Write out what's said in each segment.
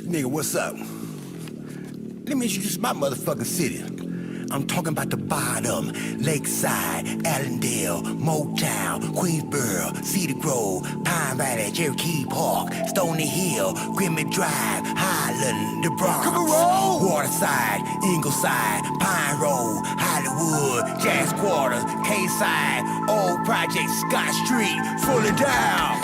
Nigga, what's up? Let me introduce my motherfucking city. I'm talking about the bottom, Lakeside, Allendale, Motown, Queensboro, Cedar Grove, Pine Valley, Cherokee Park, Stony Hill, Grimmy Drive, Highland, the Bronx, Waterside, Ingleside, Pine Road, Hollywood, Jazz Quarters, K-Side, Old Project, Scott Street, fully down.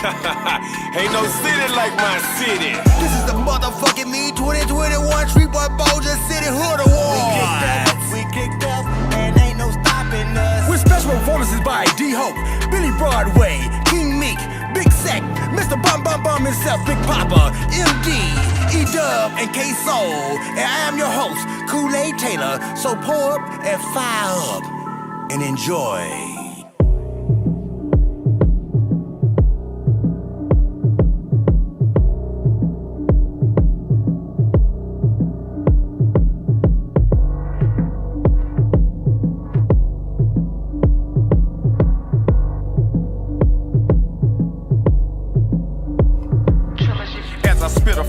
Ain't no city like my city. This is the motherfucking me 2021 Shreveport-Bossier City Hood Award. We kicked up, and ain't no stopping us. With special performances by D-Hope, Billy Broadway, King Meek, Big Sec, Mr. Bum Bum Bum himself, Big Papa, MD, E-Dub, and K-Soul. And I am your host, Kool-Aid Taylor. So pour up and fire up and enjoy.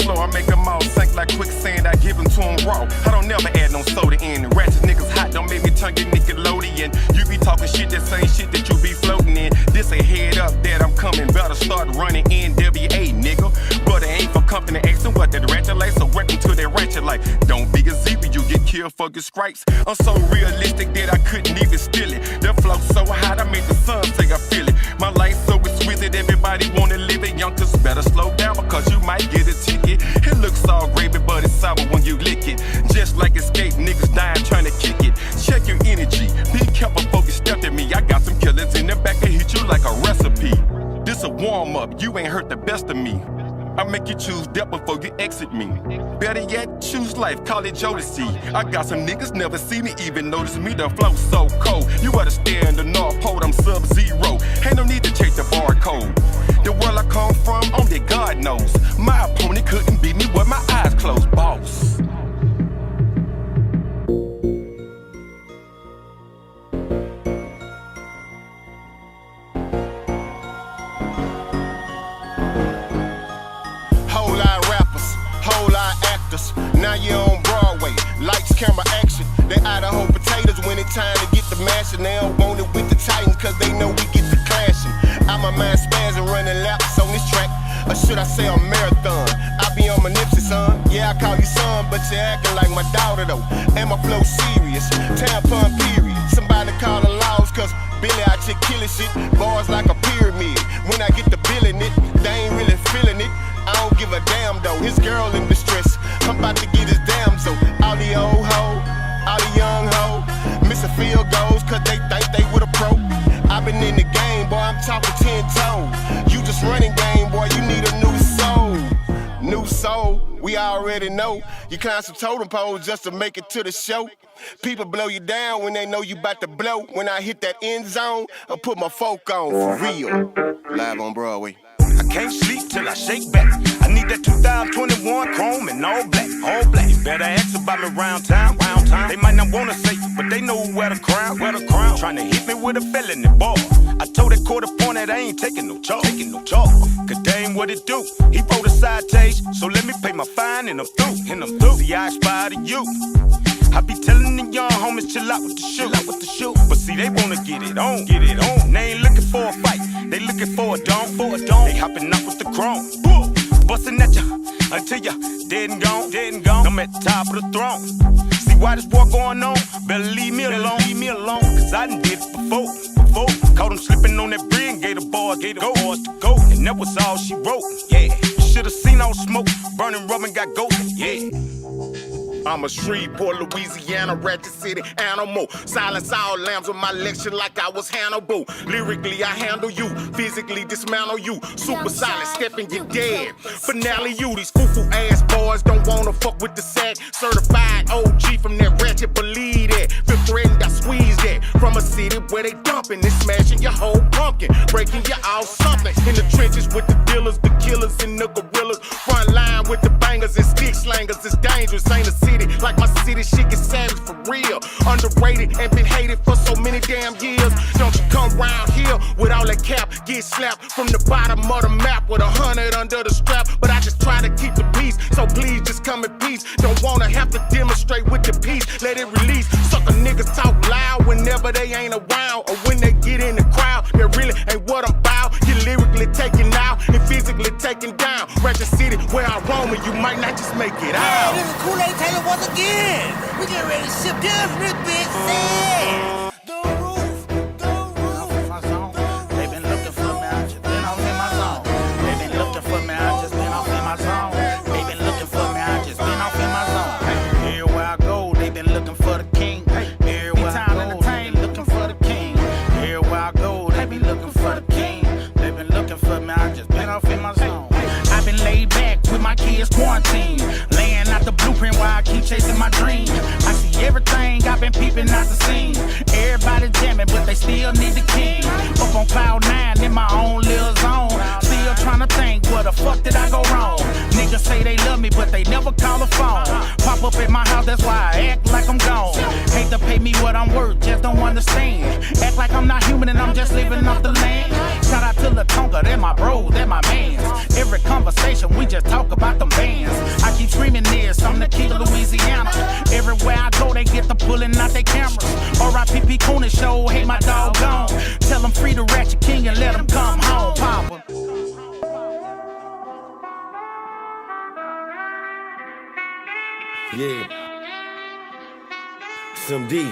I make them all sink like quicksand, I give them to them raw. I don't never add no soda in. Ratchet niggas hot, don't make me tongue your Nickelodeon. You be talking shit, that same shit that you be floating in. This a head up that I'm coming, better start running NWA, nigga. But it ain't for company asking what that ratchet like, so welcome to that ratchet like. Don't be a zebra, you get killed for your stripes. I'm so realistic that I couldn't even steal it. The flow so hot, I made the sun say I feel it. My life so exquisite, everybody wanna live it. Youngsters better slow down because you might get a ticket. It looks all gravy, but it's sour when you lick it. Just like escape, niggas dying trying to kick it. Check your energy, be careful before you step at me. I got some killers in the back that hit you like a recipe. This a warm up, you ain't hurt the best of me. I make you choose death before you exit me. Better yet, choose life, call it Jodeci. I got some niggas never see me, even notice me. The flow so cold, you better stay in the North Pole, I'm sub-zero. Ain't no need to check the barcode. The world I come from, only God knows. My opponent couldn't beat me with my eyes closed, boss. Whole lot of rappers, whole lot of actors. Now you're on Broadway, lights, camera, action. They Idaho potatoes when it's time to get the mashing. They don't want it with the Titans cause they know we get the clashing. I'm my mind spazzing, running laps on this track. Or should I say a marathon? I be on my Nipsey, son. Yeah, I call you son, but you're acting like my daughter though. And my flow serious, tampon period. Somebody call the laws cause Billy out here killing shit. Bars like a pyramid. When I get the billing it, they ain't really feeling it. I don't give a damn though, his girl in distress. I'm about to get his damn so all the old hoe, all the young hoe missing field goals cause they think they with a pro. I've been in the game, boy, I'm talking 10 toes. You just running game, boy, you need a new soul. New soul, we already know. You climb some totem poles just to make it to the show. People blow you down when they know you about to blow. When I hit that end zone, I put my folk on for real. Live on Broadway. I can't sleep till I shake back. I need that 2021 chrome and all black, all black. You better ask about me round town, round town. They might not wanna say, but they know where the crown, where the crown. Trying to hit me with a felony ball. I told that court opponent I ain't taking no charge, Cause they ain't what it do. He wrote a citation, so let me pay my fine and I'm through, See, I aspire to you. I be telling the young homies chill out with the shoot, But see, they wanna get it on, They ain't looking for a fight, they looking for a dome, They hopping up with the chrome, busting at ya until ya dead and gone, I'm at the top of the throne. See why this war going on? Better leave me alone, Cause I done did it before. Caught him slipping on that bridge and gave the boys to go. And that was all she wrote, yeah. You should've seen all smoke, burning rubber and got gold, yeah. I'm a Shreveport, Louisiana, ratchet city animal. Silence all lambs with my lecture like I was Hannibal. Lyrically, I handle you, physically dismantle you. Super silent, stepping you dead. Finale, you, these foo-foo ass boys don't wanna fuck with the sack. Certified OG from that ratchet, believe that. Feel threatened, I squeeze that. From a city where they dumping and smashing your whole pumpkin. Breaking you out something. In the trenches with the dealers, the killers, and the gorillas. Front line with the bangers and stick slangers. It's dangerous, ain't a city. Like my city, shit get savage for real. Underrated and been hated for so many damn years. Don't you come round here with all that cap, get slapped from the bottom of the map with 100 under the strap. But I just try to keep the peace, so please just come in peace. Don't wanna have to demonstrate with the peace. Let it release. Sucker niggas talk loud whenever they ain't around, or when they get in the crowd. That really ain't what I'm about. Get lyrically taken out and physically taken down. Ratchet City where I roam, and you might not just make it out. Hey, this is Kool-Aid Taylor once again. We get ready to ship down from this bitch. Hey. The roof. My zone. They been looking for me, I just been off in my zone. They been looking for me, I just been off in my zone. They been looking for me, I just been off in my zone. Everywhere I go, they been looking for the king. Everywhere I go, they been looking for the king. Everywhere I go, they be looking for the king. They been looking for me, I just been off in my zone. I've been laid back with my kids quarantined, laying out the blueprint while I keep chasing my dream. I see everything, I've been peeping out the scene. Everybody jamming, but they still need the king. Up on cloud 9 in my own little zone. Still trying to think, where the fuck did I go wrong? Niggas say they love me, but they never call the phone. Pop up at my house, that's why I act like I'm gone. Hate to pay me what I'm worth, just don't understand. Act like I'm not human and I'm just living off the land. Shout out to La Tonka, they're my bros, they're my mans. Every conversation, we just talk about them bands. I keep screaming this, I'm the king of Louisiana. Everywhere I go, they get the pulling out their cameras. R.I.P. Cooney show, hate my dog gone. Tell them free the Ratchet King and let them come home, Papa. Yeah. Some D.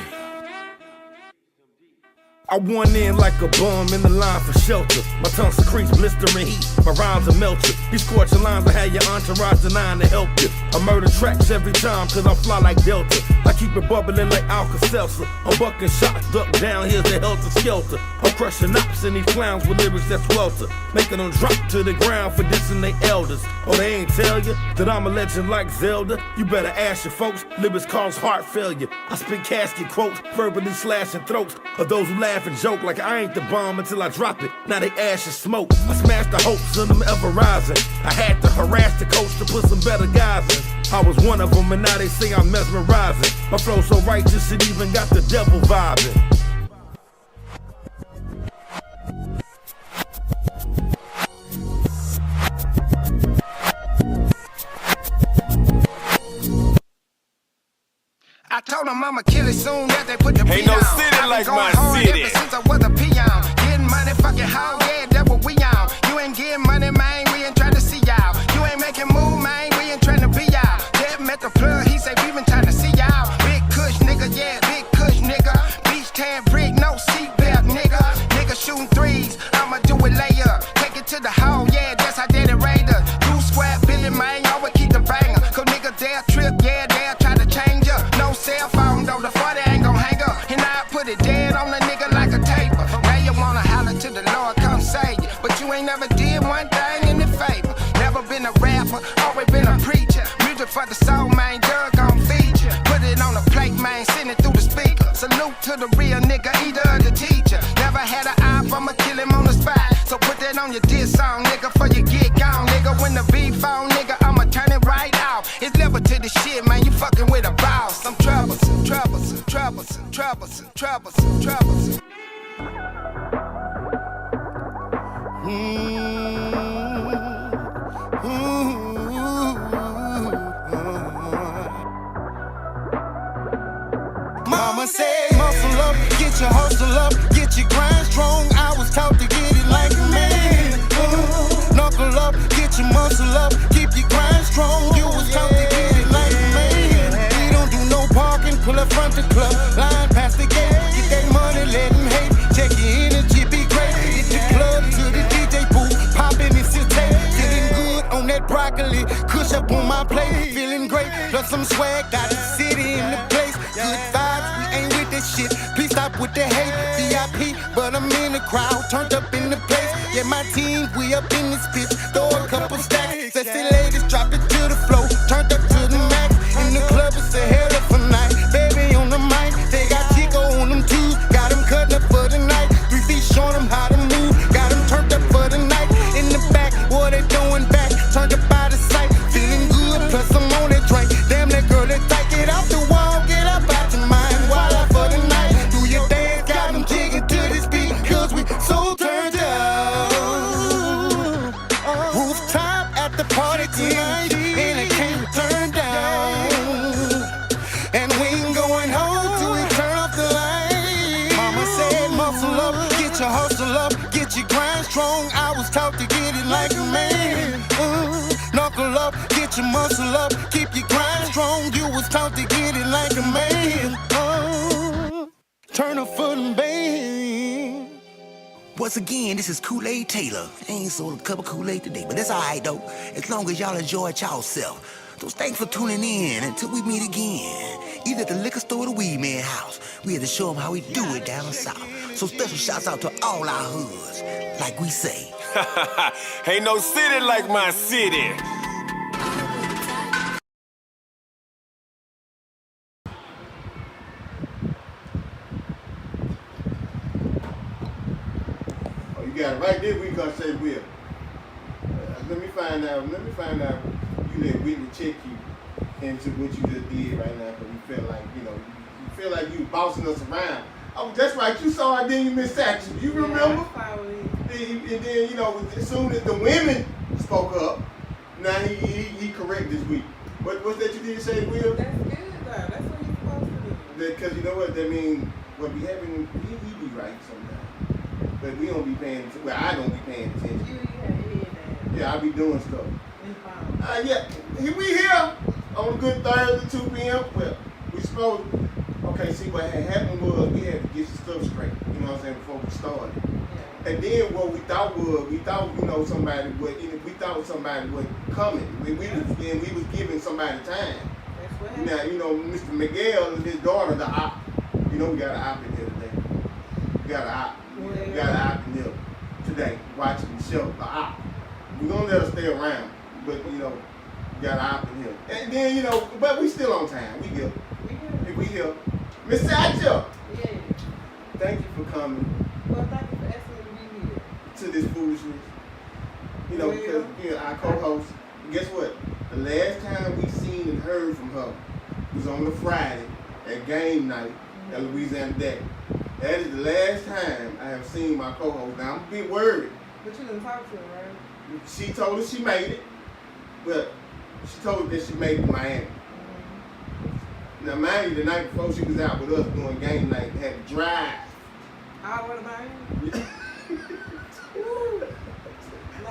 I won in like a bum in the line for shelter. My tongue secretes blistering heat, my rhymes are melted. These scorching lines will have your entourage denying to help you. I murder tracks every time cause I fly like Delta. I keep it bubbling like Alka-Seltzer. I'm bucking shots, duck down, here's the helter-skelter. I'm crushing ops and these clowns with lyrics that's welter. Making them drop to the ground for dissing they elders. Oh, they ain't tell you that I'm a legend like Zelda? You better ask your folks, lyrics cause heart failure. I spit casket quotes, verbally slashing throats of those who laugh and joke like I ain't the bomb until I drop it. Now they ashes smoke. I smashed the hopes of them ever rising. I had to harass the coach to put some better guys in. I was one of them and now they say I'm mesmerizing. My flow so righteous it even got the devil vibing. I told them I'ma kill it soon that they put the beat Ain't no on. city I've been like going my hard city. ever since I was a peon. Getting money, fucking hoe, yeah, that's what we on. You ain't getting money, man, we ain't trying to see y'all. You ain't making move, man, we ain't trying to be y'all. Jeff met the plug, he say we been trying to see y'all. Big Kush nigga, yeah, big Kush nigga. Beach tan brick, no seatbelt nigga. Nigga shooting threes, I'ma do it later. Take it to the hole, yeah, that's how did it Raider. You square Billy, man, always keep the banger. Cause nigga, they'll trip, yeah, they'll try to change up. No cell phone, though, the 40 ain't gon' hang up. And I put it dead on the nigga like a taper. Now you wanna holler to the Lord, come save you. But you ain't never did one thing in the favor. Never been a rapper, always been a preacher. Music for the soul, man, Doug gon' feature. Put it on the plate, man, send it through the speaker. Salute to the real nigga, either the teacher. Never had an eye, I'ma kill him on the spot. So put that on your diss song, nigga, for you get gone, nigga. When the beef on, nigga, I'ma turn it right out. It's level to the shit, man, you fucking with a boss. I'm troublesome, troublesome, troublesome, troublesome, troublesome, troublesome. Mama said, muscle up, get your hustle up, get your grind strong. I was taught to get it like a man. Knuckle up, get your muscle up, keep your grind strong. You was taught to get it like a man. We don't do no parking, pull up front the club, line past the gate. Get that money, let them hate. Check your energy, be great. Get the club to the DJ booth, poppin' and sit tape. Feeling good on that broccoli, kush up on my plate. Feeling great, plus some swag, got the city in the place. Good vibes, we ain't with that shit. Please stop with the hate. VIP, but I'm in the crowd, turned up in the place. Yeah, my team, we up in this bitch. Throw a couple stacks. Sexy ladies, drop it to the floor. Turned up to the max. In the club, it's a hell of a night. Baby on the mic, they got Chico on them too. Got them cut up for the night. 3 feet showing them how to move. Got them turned up for the night. In the back, what they throwing back? Turned up by the sight. Feeling good, plus I'm on that drink. Damn, that girl, that tight. Get off the wall, get up out your mind. Wild out for the night. Do your dance, got them jigging to this beat. Cause we so turned up. Rooftop at the party tonight. And it can't turn down. get your muscle up, keep your grind strong. You was taught to get it like a man. Turn a foot and bang. Once again, this is Kool-Aid Taylor. I ain't sold a cup of Kool-Aid today, but that's alright though, as long as y'all enjoy it yourself. So thanks for tuning in until we meet again, either at the liquor store or the weed man house. We had to show them how we do it down south. So special shouts out to all our hoods, like we say. Ain't no city like my city. Oh, you got it right there. We gonna say Will. Let me find out. You let Whitley check you into what you just did right now, because you feel like you feel like you bossing us around. Oh, that's right. You saw it, then you missed action. You remember? And then as soon as the women spoke up, now he correct this week. What's that you did say, Will? That's good though. That's what you're supposed to do. Because you know what that means. What we having, he be right sometimes, but we don't be paying attention. Well, I don't be paying attention. You have your head down. Yeah, I be doing stuff. And Yeah, we here on a good Thursday, 2 p.m. Well, we supposed. Okay, see what had happened was we had to get some stuff straight. You know what I'm saying, before we started. Yeah. And then what we thought somebody was coming. We was giving somebody time. That's what happened. Now, Mr. Miguel and his daughter, the op. We got an op in here today. We got an op. Well, We got an op in here today watching the show. The op. We're gonna let her stay around, but we got an op in here. And then but we still on time. We here. We here. Miss Satchel. Yeah. Thank you for coming. Well, thank you for asking me to be here. To this foolishness. Because our co-host, guess what? The last time we seen and heard from her was on the Friday at game night at Louisiana Day. That is the last time I have seen my co-host. Now I'm a bit worried. But you didn't talk to her, right? She told us she made it, but she told us that she made it to Miami. Now mind you, the night before she was out with us doing game night, had to drive. I went to Miami.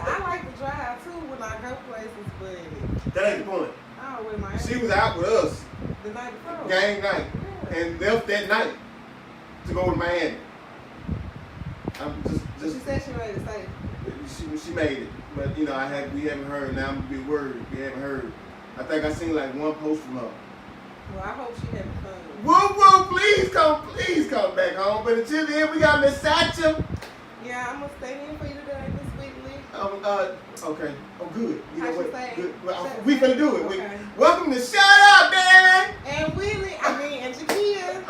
I like to drive too when I go places, but That ain't the point. I don't with Miami. She was out with us The night before. game night Yeah. and left that night to go to Miami. I'm But she said she made it safe. she made it, but we haven't heard. Now I'm a bit worried. We haven't heard. I think I seen like one post from her. Well, I hope she having fun. Woo, please come back home. But until then, we got Miss Satchel. Yeah, I'm gonna stay in for you today this week, Lee. Okay. Oh, good. You know How'd you what? say? Good. Well, Shut we up. finna do it. Okay. Welcome to Shut Up, baby. And Whitley, and Jakia.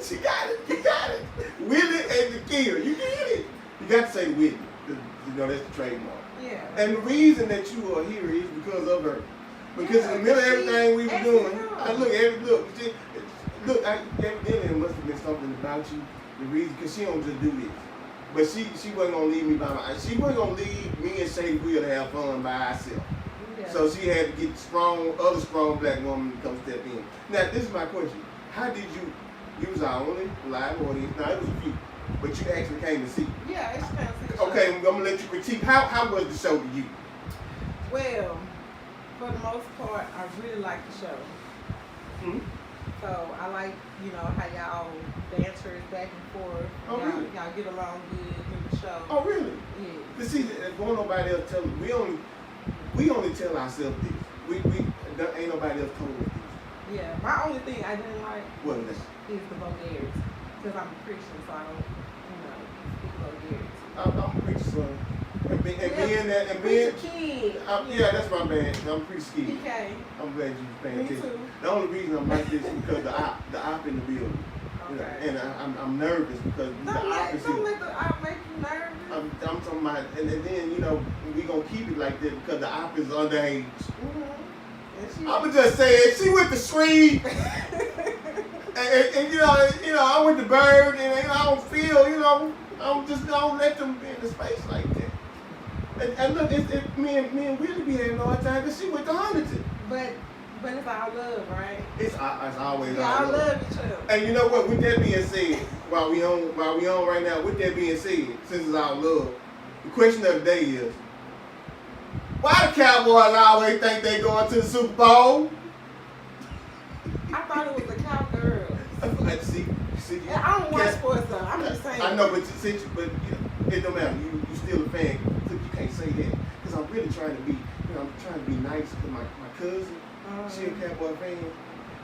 She got it. You got it. Whitley and Jakia. You get it. You got to say Whitley. That's the trademark. Yeah. And the reason that you are here is because of her. Because in the middle of everything we were doing, evidently it must have been something about you. The reason, because she don't just do this. But she wasn't gonna leave me by she wasn't gonna leave me and Shady Will to have fun by ourselves. Yeah. So she had to get other strong black woman to come step in. Now this is my question. How did you was our only live audience. Now it was a few, but you actually came to see. Yeah, it's kind of Okay, I'm gonna let you critique. How was the show to you? Well, for the most part, I really like the show. Hmm? So I like, how y'all dancers back and forth. Oh, really? Y'all get along good in the show. Oh, really? Yeah. But see, won't nobody else tell me. We only tell ourselves this. Ain't nobody else told us this. Yeah. My only thing I didn't like What is that? is the vulgarity. Because I'm a Christian, so I don't, speak vulgarity. I'm a preacher, son. And being Preacher kid. yeah, that's my bad. I'm pretty scared. PK. I'm glad you was paying Me attention. too. The only reason I'm like this is because the op in the building. Okay. And I'm nervous because the op is Don't here. let the op make you nervous. I'm talking about, and then we gonna keep it like that because the op is underage. I'ma just say it. She went to Shreve, and I went to Bird, and I don't feel, I don't let them be in the space like that. And look, me and Whitley be having a hard time because she went to Huntington. But it's all love, right? It's always Y'all all love. love each other. And you know what? With that being said, while we on right now, with that being said, since it's our love, the question of the day is, why Why the Cowboys always think they going to the Super Bowl? I thought it was the Cowgirls. See, Yeah, I don't watch sports though. I'm just saying. I know, but you know, it don't matter. You still a fan. Look, you can't say that because I'm really trying to be. You know, I'm trying to be nice to my cousin. She a Cowboy fan,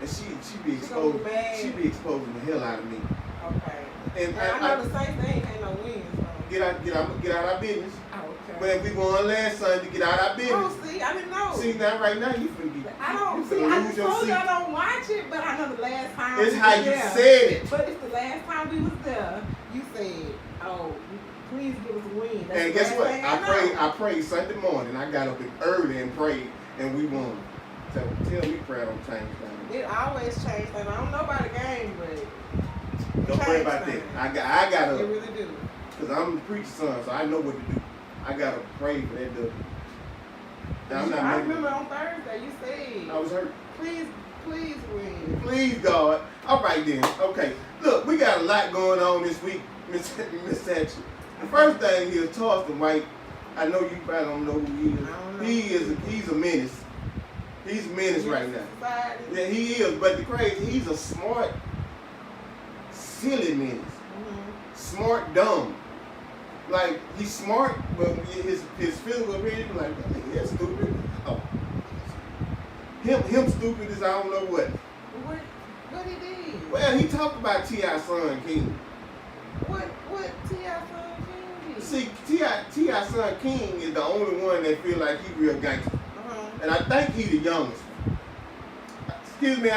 and she be exposing the hell out of me. Okay. And I know the same thing. Ain't no wins. So. Get out our business. Oh, okay. When we won last Sunday, get out our business. Oh, see, I didn't know. See, now right now you finna be. I don't you see. finna I lose just your told seat. you I don't watch it, but I know the last time. It's we how was you there. said it. But it's the last time we was there. You said, "Oh, please give us a win." That's And the guess last what? thing I know. prayed Sunday morning. I got up early and prayed, and we won. So tell me prayer don't change things. It always changes. And I don't know about the game, but Don't worry about that. things. I got It up really do. because I'm the preacher's son, so I know what to do. I gotta pray for that dude. And I'm not I making- remember on Thursday you said, I was hurt. please win. Please, God. All right then. Okay. Look, we got a lot going on this week, Miss Thatcher. The first thing is Charleston White. I know you probably don't know who he is. I don't know. He's a menace. He's a menace right now. Society. Yeah, he is. But the crazy, he's a smart, silly menace. Smart, dumb. Like he's smart, but his physical appearance, like he's stupid. Oh. Him stupid is I don't know what. What he did? Well, he talked about T.I. son King. What T.I. son King did? See, T.I. son King is the only one that feel like he real gangster. And I think he the youngest. Excuse me,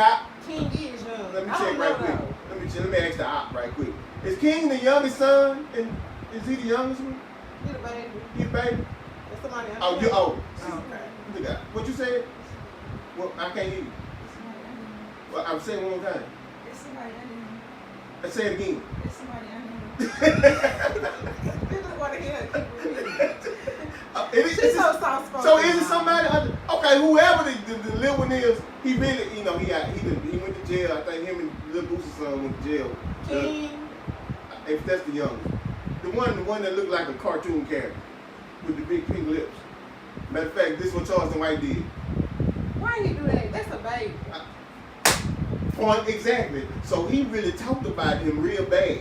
King is young. let me I check don't right know, quick. though. Let me ask the op right quick. Is King the youngest son? And is he the youngest one? He the baby. He the baby? That's somebody else. Oh, you Oh, okay. Look at what you said? Well, I can't hear you. Well, I'm saying one more time. It's somebody I know. Let's say it again. It's somebody I know. You just want to hear her keep repeating. She's She's so soft-spoken. So is it somebody? Okay, whoever the little one is, he really, he went to jail. I think him and Lil Boosie's son went to jail. King. If that's the youngest, the one that looked like a cartoon character with the big pink lips. Matter of fact, this is what Charleston White did. Why he do that? That's a baby. Point exactly. So he really talked about him real bad.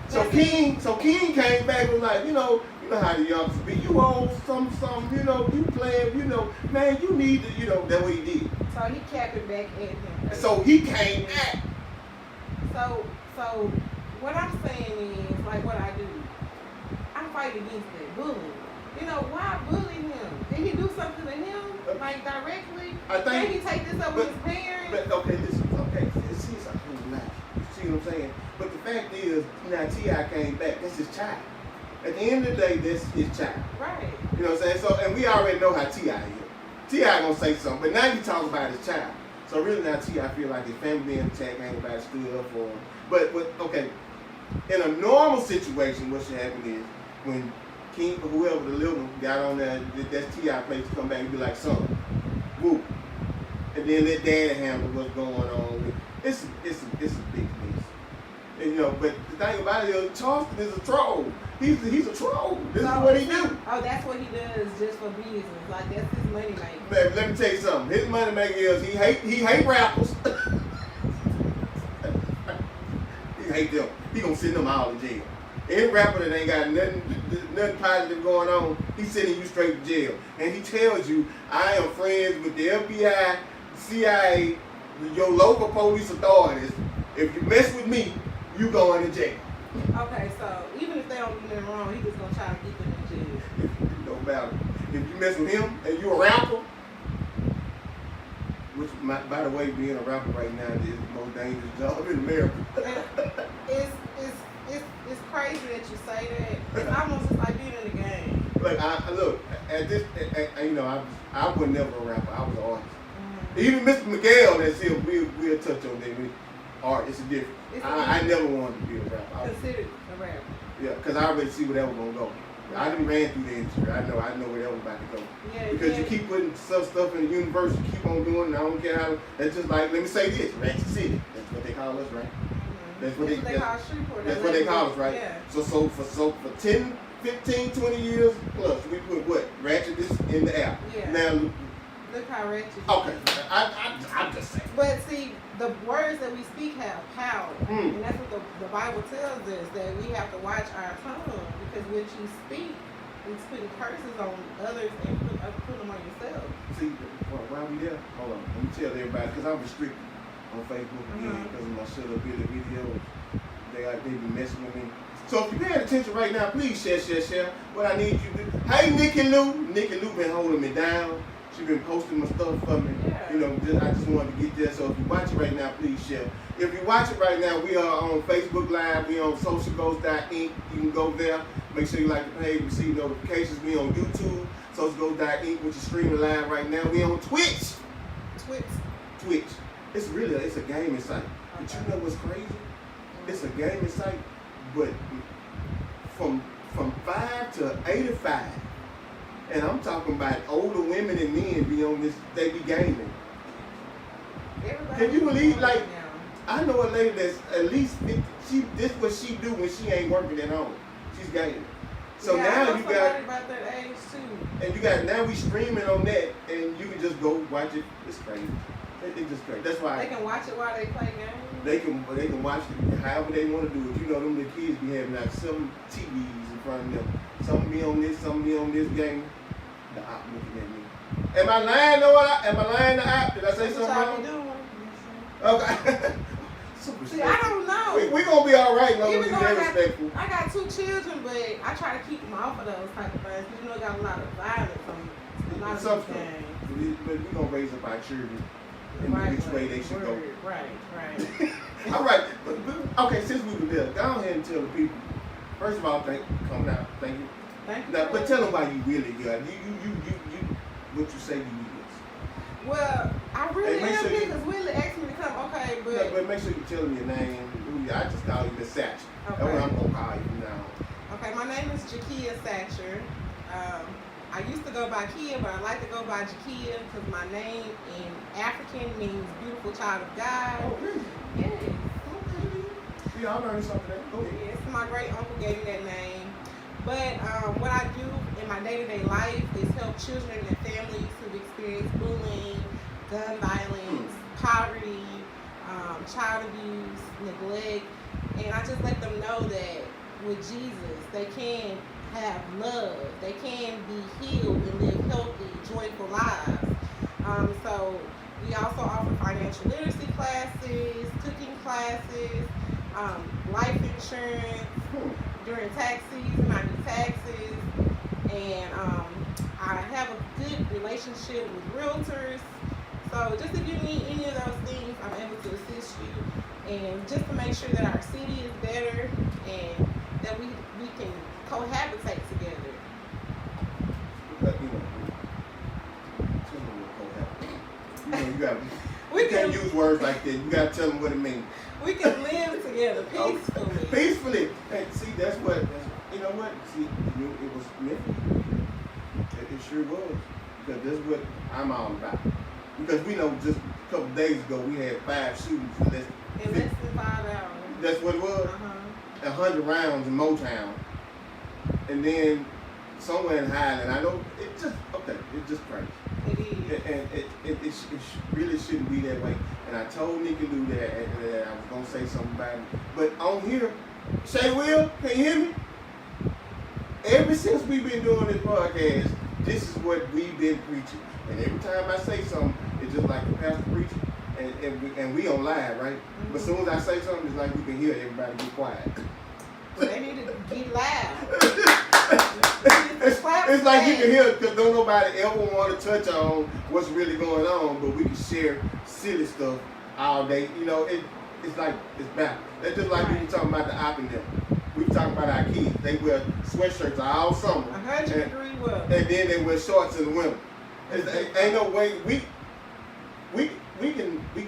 So King came back and was like, you know how the youngsters be. You old some, you playing, man, you need to, that's what he did. So he capped it back at him. So he came back. So what I'm saying is, like what I do, I fight against that bullying. Why bully him? Did he do something to him? Like directly? I think. Can he take this up with his parents? But okay, this is a whole lot. You see what I'm saying? But the fact is, now T.I. came back. That's his child. At the end of the day, that's his child. Right. You know what I'm saying? So, and we already know how T.I. is. T.I. gonna say something, but now you talk about his child. So really now T.I. feel like his family being attacked, ain't nobody stood up for him. But okay, in a normal situation, what should happen is when King or whoever the little one got on there, that's T.I. place to come back and be like, son, whoop. And then let daddy handle what's going on. It's a big mess. And, but the thing about it is Charleston is a troll. He's a troll. This is what he do. Oh, that's what he does just for business. Like that's his money making. Man, let me tell you something. His money making is he hate rappers. He hate them. He gonna send them all to jail. Any rapper that ain't got nothing positive going on, he's sending you straight to jail. And he tells you, I am friends with the FBI, CIA, your local police authorities. If you mess with me, you going to jail. Okay, so even if they don't do nothing wrong, he just gonna try to get them in jail. It don't matter. If you mess with him and you a rapper, which by the way, being a rapper right now is the most dangerous job in America. It's crazy that you say that. It's almost just like being in the game. Look, I was never a rapper. I was an artist. Mm-hmm. Even Mr. Miguel, that's here, we'll touch on that. Art, it's a difference. I never wanted to be a rapper. Considered a rapper. Yeah, because I already see where that was going to go. I done ran through the industry. I know where that was about to go. Yeah, because you keep putting stuff in the universe, you keep on doing it, and I don't care how. That's just like, let me say this, Ratchet City. That's what they call us, right? That's what they call Shreveport. That's what they call us, right? Yeah. So for 15, 20 years plus, we put what? Ratchetness in the app. Yeah. Now, Look how ratchet. okay, I'm just saying. But see, the words that we speak have power. Mm. And that's what the Bible tells us, that we have to watch our tongue. Because what you speak is putting curses on others and put them on yourself. See, why we there? Hold on, let me tell everybody, because I'm restricted on Facebook again because of my Shut Up Billy videos. They be messing with me. So if you're paying attention right now, please share. What I need you to do. Hey, Nikki Lou been holding me down. She been posting my stuff for me. Yeah. You know, I just wanted to get there. So if you watch it right now, please share. If you watch it right now, we are on Facebook Live. We on socialghost.inc. You can go there. Make sure you like the page, receive notifications. We on YouTube, socialghost.inc, which is streaming live right now. We on Twitch. Twitch. It's a gaming site. But you know what's crazy? It's a gaming site, but from 5 to 85. And I'm talking about older women and men be on this, they be gaming. Can you believe, like, I know a lady that's at least 50, this what she do when she ain't working at home. She's gaming. So yeah, now you got, about that age too. and you got, now we streaming on that, and you can just go watch it. It's crazy. It's just crazy. That's why they can watch it while they play games. they can watch it however they want to do it. You know, them the kids be having like some TVs in front of them. Some be on this, some be on this game. The op looking at me. Am I lying? Am I lying to op? Did I say something wrong? Okay. See, I don't know. We gonna be all right, long as Even you though stay respectful. I got 2 children, but I try to keep them off of those type of things. You know, got a lot of violence on a lot of these games. But we gonna raise up our children in which way they should go. Right. All right. But, okay, since we were there, go ahead and tell the people. First of all, thank you for coming out. Thank you. Thank you. Now, but tell them why you really got you what you say you is. Well, I really Hey, make am sure here you- because Whitley asked me to come. Okay, but Yeah, but make sure you tell them your name. I just call you the Satch. That's Okay. what I'm gonna call you from now on. okay, my name is Jakia Satcher. I used to go by Kia, but I like to go by Jakia because my name in African means beautiful child of God. Oh, really? Yes. Yeah, I learned something. Go ahead. Yes, my great uncle gave me that name. But what I do in my day-to-day life is help children and families who've experienced bullying, gun violence, poverty, child abuse, neglect, and I just let them know that with Jesus, they can have love, they can be healed and live healthy, joyful lives. So we also offer financial literacy classes, cooking classes, life insurance. During tax season, I do taxes, and I have a good relationship with realtors. So just if you need any of those things, I'm able to assist you, and just to make sure that our city is better and that we can cohabitate together. You got. We You can't can use words like that. You gotta tell them what it means. we can live together peacefully. Peacefully. Hey, see, that's what. You know what? See, it was meant. It sure was, because that's what I'm all about. Because we know just a couple days ago we had 5 shootings in less In less than 5 hours. That's what it was. 100 rounds in Motown, and then somewhere in Highland. I know it just It's just crazy. It is. And it really shouldn't be that way. And I told Nikki Lou that I was gonna say something about it. But on here, Shay Will, can you hear me? Ever since we've been doing this podcast, this is what we've been preaching. And every time I say something, it's just like the pastor preaching. And we on live, right? But as soon as I say something, it's like you can hear everybody get quiet. They need to get loud. It's like you can hear, because don't nobody ever want to touch on what's really going on, but we can share silly stuff all day. You know, it's like, it's backwards. That's just like we were talking about the op and them. We were talking about our kids. They wear sweatshirts all summer. 100-degree weather. And then they wear shorts in the winter. Ain't no way, we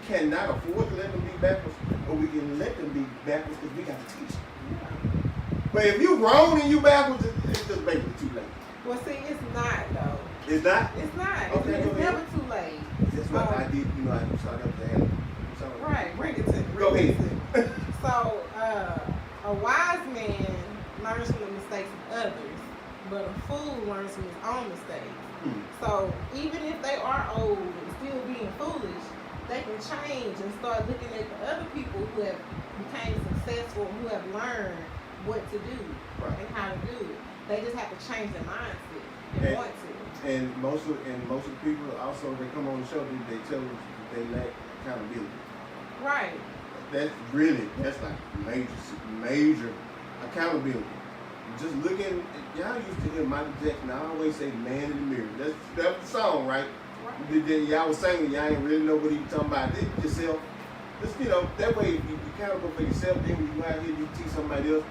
cannot afford to let them be backwards, but we can let them be backwards because we got to teach them. But if you grown and you backwards, it's just basically too late. Well, see, it's not though. It's not? It's not. Okay, It's never too late. That's what I did, you know, I started up the hand. Right, bring it to me. Go ahead. So, a wise man learns from the mistakes of others, from his own mistakes. So even if they are old and still being foolish, they can change and start looking at the other people who have became successful, who have learned what to do and how to do it. They just have to change their mindset and want to. And most of the people also, they come on the show, they tell us that they lack accountability. Right. That's like major accountability. Just looking, y'all used to hear Michael Jackson, I always say man in the mirror. That's the song, right? Y'all was singing, y'all ain't really know what he was talking about. Yourself. Just, that way you accountable for yourself, then when you out here, you teach somebody else,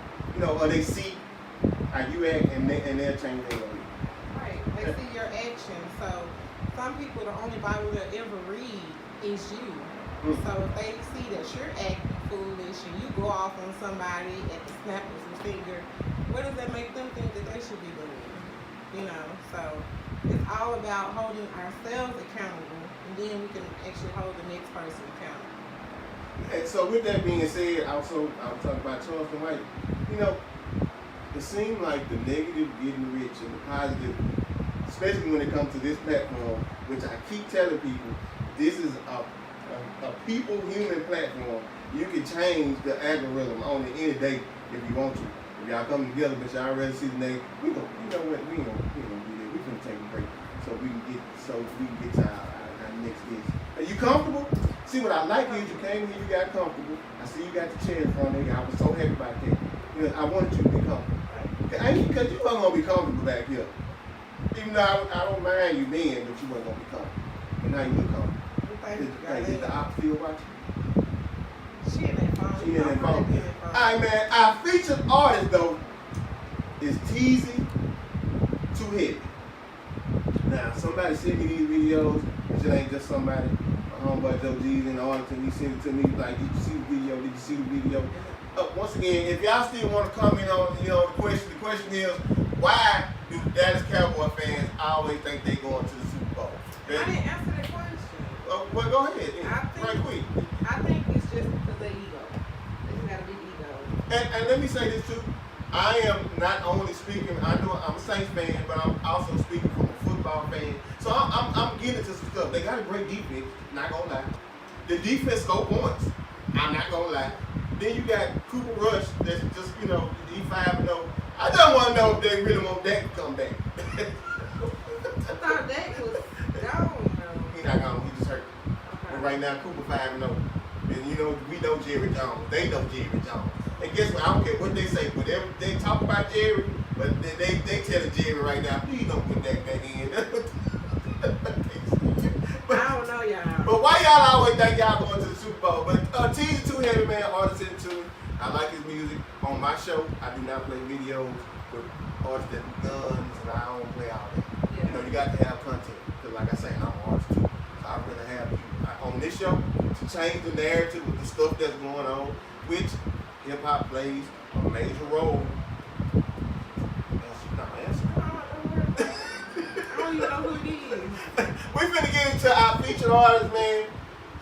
or they see how you act and they'll change their way. Right. They see your actions. So some people, the only Bible they'll ever read is you. So if they see that you're acting foolish and you go off on somebody at the snap of your finger, what does that make them think that they should be doing? So it's all about holding ourselves accountable, and then we can actually hold the next person accountable. And so with that being said, also I'll talk about Charleston White. It seems like the negative getting rich and the positive, especially when it comes to this platform, which I keep telling people, this is a people human platform. You can change the algorithm on it any day if you want to. If y'all come together, but y'all already see the name, we ain't gonna do that. We finna take a break so we can get to our next guest. Are you comfortable? See, what I like is you came here, you got comfortable. I see you got the chair in front of you. I was so happy about that. I wanted you to be comfortable. Because you wasn't gonna be comfortable back here. Even though I don't mind you being, but you wasn't gonna be comfortable. But now you look comfortable. Is the op still watching? She in that phone. Alright, man. Our featured artist, though, is Teezy, Too Heavy. Now, somebody sent me these videos. It ain't just somebody. My homeboy Joe G's in the Arlington. He sent it to me. Like, did you see the video? Did you see the video? Once again, if y'all still want to comment on, the question is, why do Dallas Cowboy fans always think they going to the Super Bowl? I didn't answer that question. Well, go ahead. Right quick. I think it's just because they ego. They just got a big ego. And let me say this too. I am not only speaking. I know I'm a Saints fan, but I'm also speaking from a football fan. So I'm getting into some stuff. They got a great defense. Not gonna lie. The defense scored points. I'm not gonna lie. Then you got Cooper Rush. That's just he 5-0. I just want to know if they really want Dak to come back. I thought Dak was gone. He's not gone. He just hurt. Okay. But right now, Cooper 5-0. And we know Jerry Jones. They know Jerry Jones. And guess what? I don't care what they say. Whatever they talk about Jerry, but they telling Jerry right now, please don't put that back in. But, I don't know, y'all. But why y'all always think y'all going to the Super Bowl? But Teezy Too Heavy, man, artist into it. I like his music. On my show, I do not play videos with artists that do guns, and I don't play all that. Yeah. You got to have content. Because like I say, I'm an artist too. So I'd rather have you on this show to change the narrative with the stuff that's going on, which hip-hop plays a major role. That's not my answer. I don't even know who it is. We're finna get into our featured artist, man.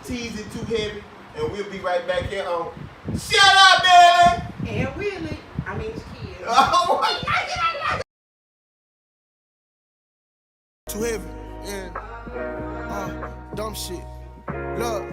Teezy Too Heavy. And we'll be right back here on Shut Up, Daddy! And Whitley. I mean, it's kids. Oh, I like it. Too heavy, yeah. Dumb shit. Look.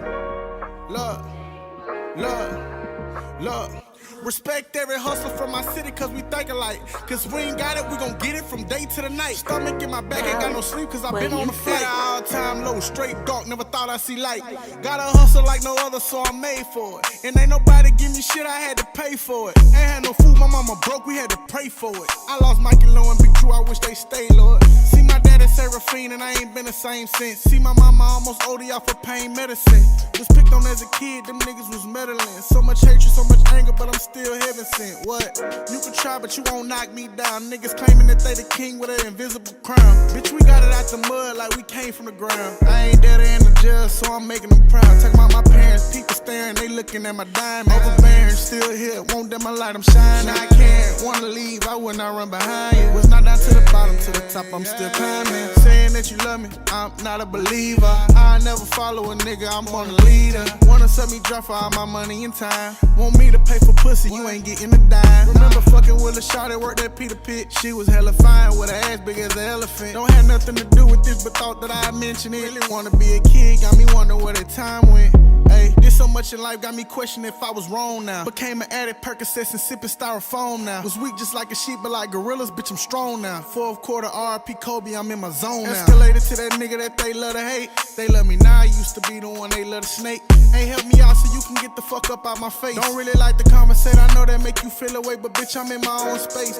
Respect every hustler from my city, cause we think alike. Cause we ain't got it, we gon' get it from day to the night. Stomach in my back, ain't got no sleep, cause I've been on the flight. All time low, straight dark, never thought I'd see light. Gotta hustle like no other, so I'm made for it. And ain't nobody give me shit, I had to pay for it. Ain't had no food, my mama broke, we had to pray for it. I lost Mike and Low and Big Drew, I wish they stayed, Lord. See my daddy Seraphine, and I ain't been the same since. See my mama almost OD off of pain medicine. Was picked on as a kid, them niggas was meddling. So much hatred, so much anger, but I'm still heaven sent. What? You can try, but you won't knock me down. Niggas claiming that they the king with an invisible crown. Bitch, we got it out the mud like we came from the ground. I ain't dead in the jail, so I'm making them proud. Talking about my parents, people staring, they look looking at my diamond. Overbearing, still here, won't dim my light, I'm shining. I can't wanna leave, I would not run behind you. Was not down to the bottom, to the top, I'm still climbing. Saying that you love me, I'm not a believer. I never follow a nigga, I'm on a leader. Wanna set me drop for all my money and time. Want me to pay for pussy, you ain't getting a dime. Remember fucking with a shot that worked at Peter Pit. She was hella fine with her ass big as an elephant. Don't have nothing to do with this, but thought that I'd mention it. Really wanna be a kid, got me wonder where that time went. Hey, did so much in life, got me questioning if I was wrong now. Became an addict, Percocets and sipping styrofoam now. Was weak just like a sheep, but like gorillas, bitch, I'm strong now. Fourth quarter RP Kobe, I'm in my zone now. Escalated to that nigga that they love to hate. They love me now, I used to be the one they love to snake. Ain't help me out so you can get the fuck up out my face. Don't really like to conversate, I know that make you feel away, but bitch, I'm in my own space.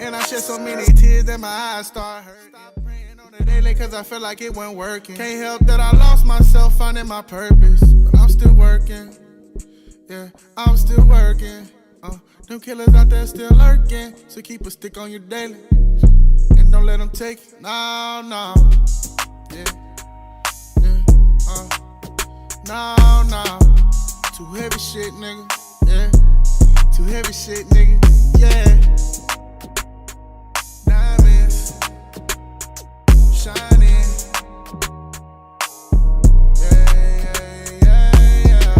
And I shed so many tears that my eyes start hurting. Stop praying on the daily cause I feel like it wasn't working. Can't help that I lost myself finding my purpose. But I'm still working. Yeah, I'm still working. Them killers out there still lurking. So keep a stick on your daily. And don't let them take it. No, no. Yeah, yeah, no, no. Too heavy shit, nigga. Yeah, too heavy shit, nigga. Yeah. Diamonds shining. Yeah, yeah, yeah, yeah.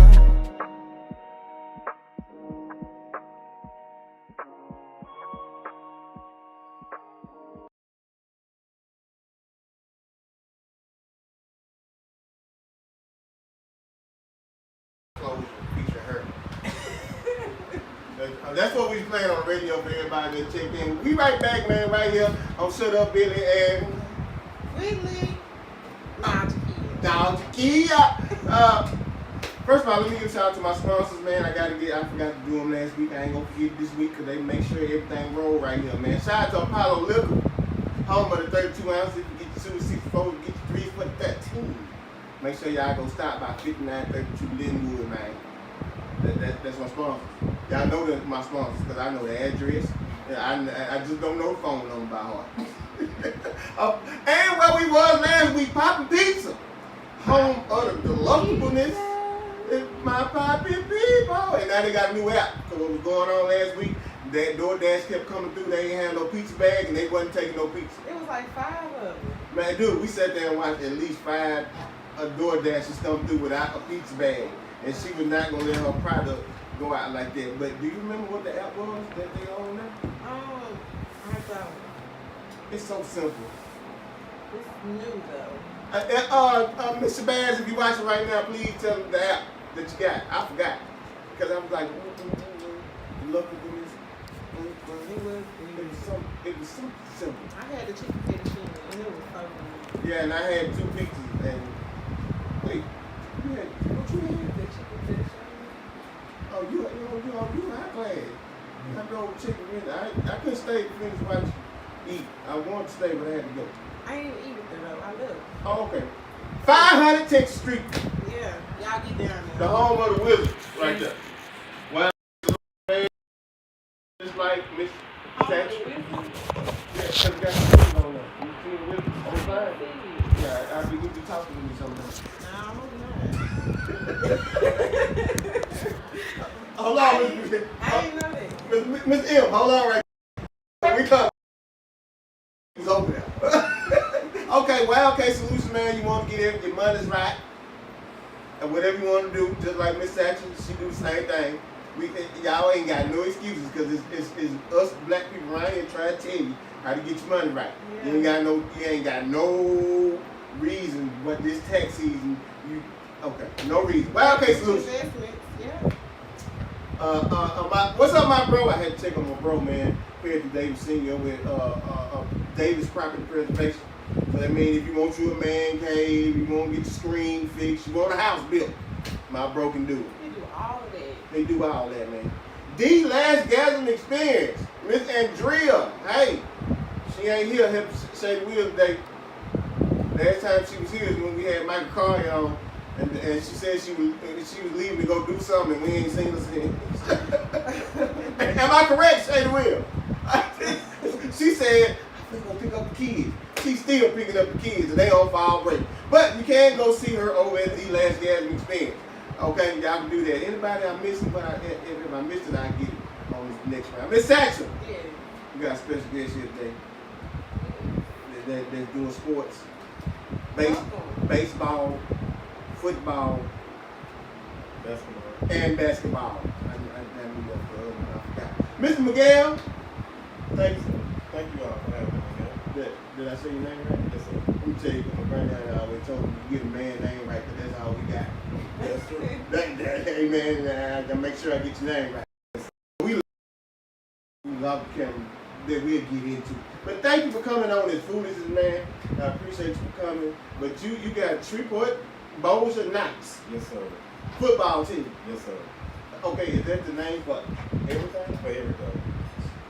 Feature her. That's what we playing on the radio for everybody that checked in. We right back, man, right here on Shut Up Billy and Whitley. Nostalgia. First of all, let me give a shout out to my sponsors, man. I forgot to do them last week. I ain't gonna forget this week because they make sure everything roll right here, man. Shout out to Apollo Liquor, home of the 32 ounces. If you get your 264, get your 3 for 13. Make sure y'all go stop by 5932 Linwood, man. That's my sponsors. Y'all know that's my sponsors because I know the address. I just don't know the phone number by heart. And where we was last week, Poppin' Pizza. Home of the delectableness. It's my poppin' people. And now they got a new app. So what was going on last week, that DoorDash kept coming through. They ain't had no pizza bag and they wasn't taking no pizza. It was like 5 of them. Man, dude, we sat there and watched at least 5 DoorDashers come through without a pizza bag. And she was not going to let her product go out like that. But do you remember what the app was that they own now? I don't. It's so simple. It's new though. Mr. Bass, if you're watching right now, please tell them the app that you got. I forgot. Because I was like, look at this. It was something simple. I had the chicken fettuccine and it was so good. Yeah, and I had 2 pizzas and wait, what you had? The chicken fettuccine. Oh, you high class. I drove chicken in. I couldn't stay to finish watching eat. I wanted to stay, but I had to go. I didn't even eat it though. I looked. Oh, okay. 500 Texas Street. Yeah, y'all get down there. The home of the Whitley, right there. Well, just like Miss Thatcher. Yeah, because we got some Whitley on there. You see the Whitley on the side? Yeah, I'll be talking to me sometimes. No, I'm not. Hold on, Miss. I didn't know that. Miss M, hold on right there. We come. It's over there. Okay, YLK Solutions, man, you want to get your money's right. And whatever you want to do, just like Miss Thatcher, she do the same thing. Y'all ain't got no excuses because it's us black people around here trying to tell you how to get your money right. Yeah. You ain't got no reason but this tax season. No reason. YLK Solutions. Yeah. What's up, my bro? I had to check on my bro, man. Here at the Davis Senior with Davis Property Preservation. So that means if you want you a man cave, you want to get your screen fixed, you want a house built, my bro can do it. They do all of that. They do all that, man. The Lashgasm Experience. Miss Andrea, hey, she ain't here. Help say the wheel today. Last time she was here is when we had Michael Carter on. And she said she was leaving to go do something, and we ain't seen her since. Am I correct, Shady Will? She said, I'm gonna pick up the kids. She's still picking up the kids, and they on fall break. But you can go see her over at the Lashgasm Experience. Okay, y'all can do that. Anybody I missing, but if I missed it, I get it on this next round. Miss Saxon, Yeah. we got a special guest here today. That's doing sports, baseball, football, and basketball. I knew that for I forgot. Mr. Miguel, thank you all for having me. Did I say your name right? Yes, sir. Let me tell you, my granddad always told me you get a man's name right, because that's all we got. That's true. Hey man, I gotta make sure I get your name right. We love Kevin that we'll get into. But thank you for coming on this foolishness, man. I appreciate you for coming. But you got Shreveport-Bossier Knights. Yes, sir. Football team. Yes, sir. Okay, is that the name for everything? For everything.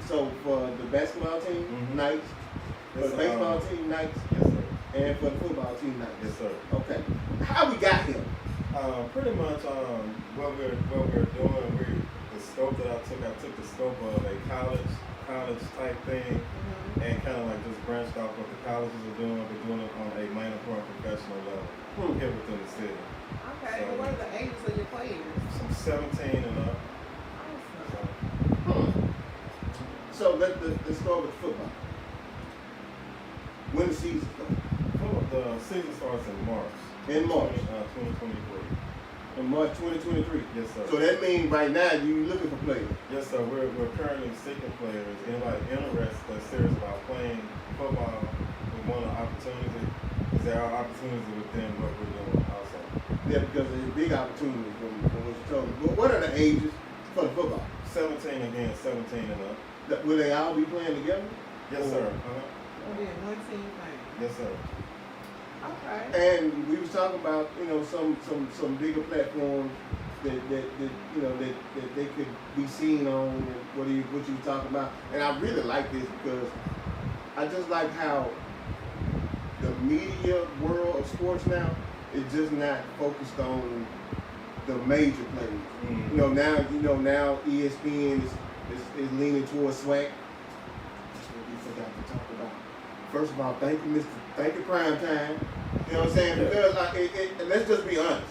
So for the basketball team, Knights. For the baseball team, Knights. Yes, sir. And for the football team, Knights. Yes, sir. Okay. How we got here? Pretty much what we're doing, the scope that I took the scope of a college type thing, and kind of like just branched off what the colleges are doing, but doing it on a minor pro and professional level here within the city. Okay, so, what are the ages of your players? Some 17 and up. Awesome. So let's go with football. When the season starts? The season starts in March. In March? 2023. In March 2023? Yes, sir. So that means right now you looking for players? Yes, sir. We're currently seeking players. Anybody interested that's serious about playing football, we want an opportunity, because there are opportunities within what we're doing also. Yeah, because there's a big opportunity from what you told me. But what are the ages for the football? 17 again, 17 and up. Will they all be playing together? Yes, sir. Oh, yeah, one team playing. Yes, sir. Okay. And we was talking about, some bigger platforms that they could be seen on, and what you were talking about. And I really like this because I just like how the media world of sports now is just not focused on the major players. Now ESPN is leaning towards swag. That's what we forgot to talk about. First of all, thank you Prime Time. You know what I'm saying? Because let's just be honest.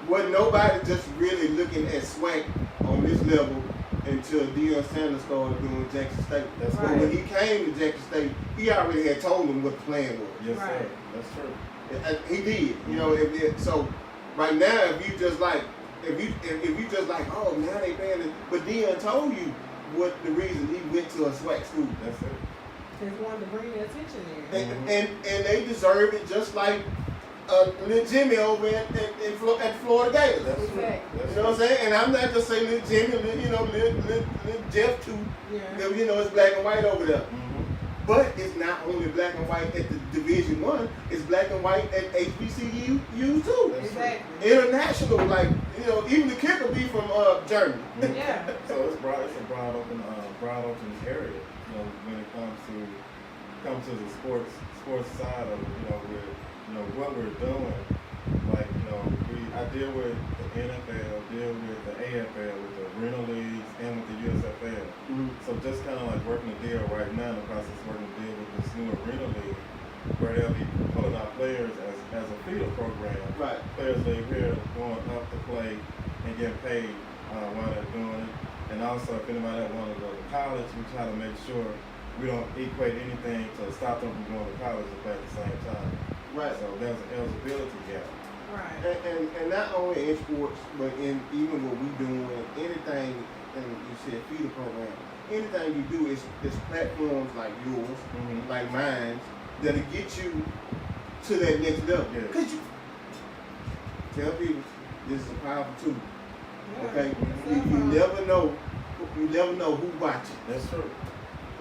Wasn't nobody just really looking at swag on this level until Deion Sanders started doing Jackson State. That's but right. when he came to Jackson State, he already had told them what the plan was. Yes, Right. sir. That's true. He did. So right now, if you just like, oh, now they paying it. But Deion told you what the reason he went to a swag school. That's it. Just wanted to bring the attention there. And they deserve it just like little Jimmy over at Florida Gators. That's Exactly. true. You know what I'm saying? And I'm not just saying little Jimmy, little Jeff too. Yeah. It's black and white over there. But it's not only black and white at the Division I, it's black and white at HBCU too. Exactly. International, even the kicker be from Germany. Yeah. So it's a broad open area. When it comes to the sports side of it, what we're doing. Like, I deal with the NFL, deal with the AFL, with the rental leagues, and with the USFL. So just kind of like working a deal right now in the process of working a deal with this new rental league, where they'll be pulling out players as a feeder program. Right. Players leave here going up to play and get paid while they're doing it. And also, if anybody that want to go to college, we try to make sure we don't equate anything to stop them from going to college and play at the same time. Right. So there's an eligibility gap. Right. And not only in sports, but in even what we doing, anything, and you said feeder program, anything you do is platforms like yours, like mine, that'll get you to that next level. Yes. Could you tell people this is a powerful tool? Yeah. Okay, you never know who watching. That's true.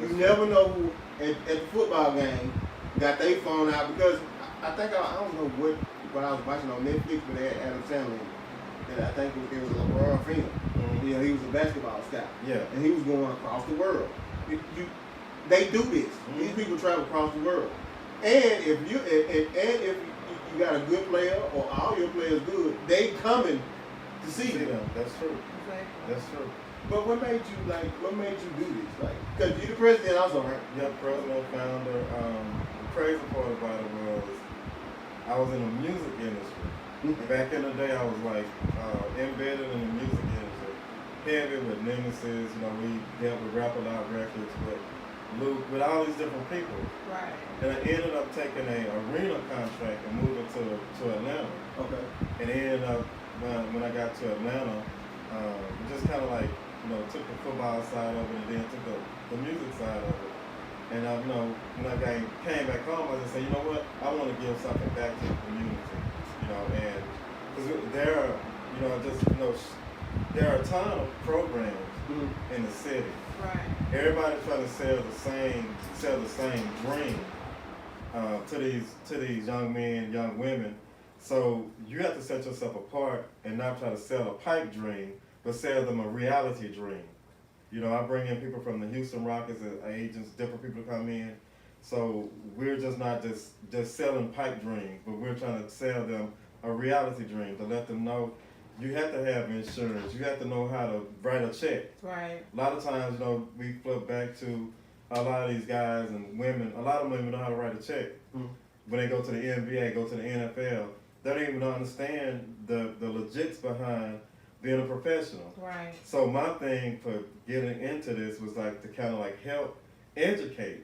You never know who at the football game got their phone out, because I think I don't know what I was watching on Netflix, but they had Adam Sandler in it. And I think it was a LeBron film. He was a basketball scout. Yeah. And he was going across the world. They do this. These people travel across the world. And if you got a good player or all your players good, they coming to see them. That's true. Exactly. That's true. But what made you do this? Because you're the president also, right? Yeah, president, founder. The crazy part about it was I was in the music industry. Back in the day, I was like embedded in the music industry, heavy with Nemesis. You know, we dealt with Rap A Lot Records, with Luke, with all these different people. Right. And I ended up taking a arena contract and moving to Atlanta. Okay. And it ended up when I got to Atlanta, just kind of like, you know, took the football side of it and then took the music side of it. And you know, when I came back home, I just said, you know what, I want to give something back to the community. You know, and because there are, you know, just, you know, there are a ton of programs in the city. Right. Everybody's trying to sell the same dream to these young men, young women. So you have to set yourself apart and not try to sell a pipe dream, but sell them a reality dream. You know, I bring in people from the Houston Rockets as agents, different people to come in. So we're just not just selling pipe dreams, but we're trying to sell them a reality dream to let them know you have to have insurance. You have to know how to write a check. Right. A lot of times, you know, we flip back to a lot of these guys and women. A lot of women know how to write a check. When they go to the NBA, go to the NFL, they don't even understand the logics behind being a professional. Right. So my thing for getting into this was like to kind of like help educate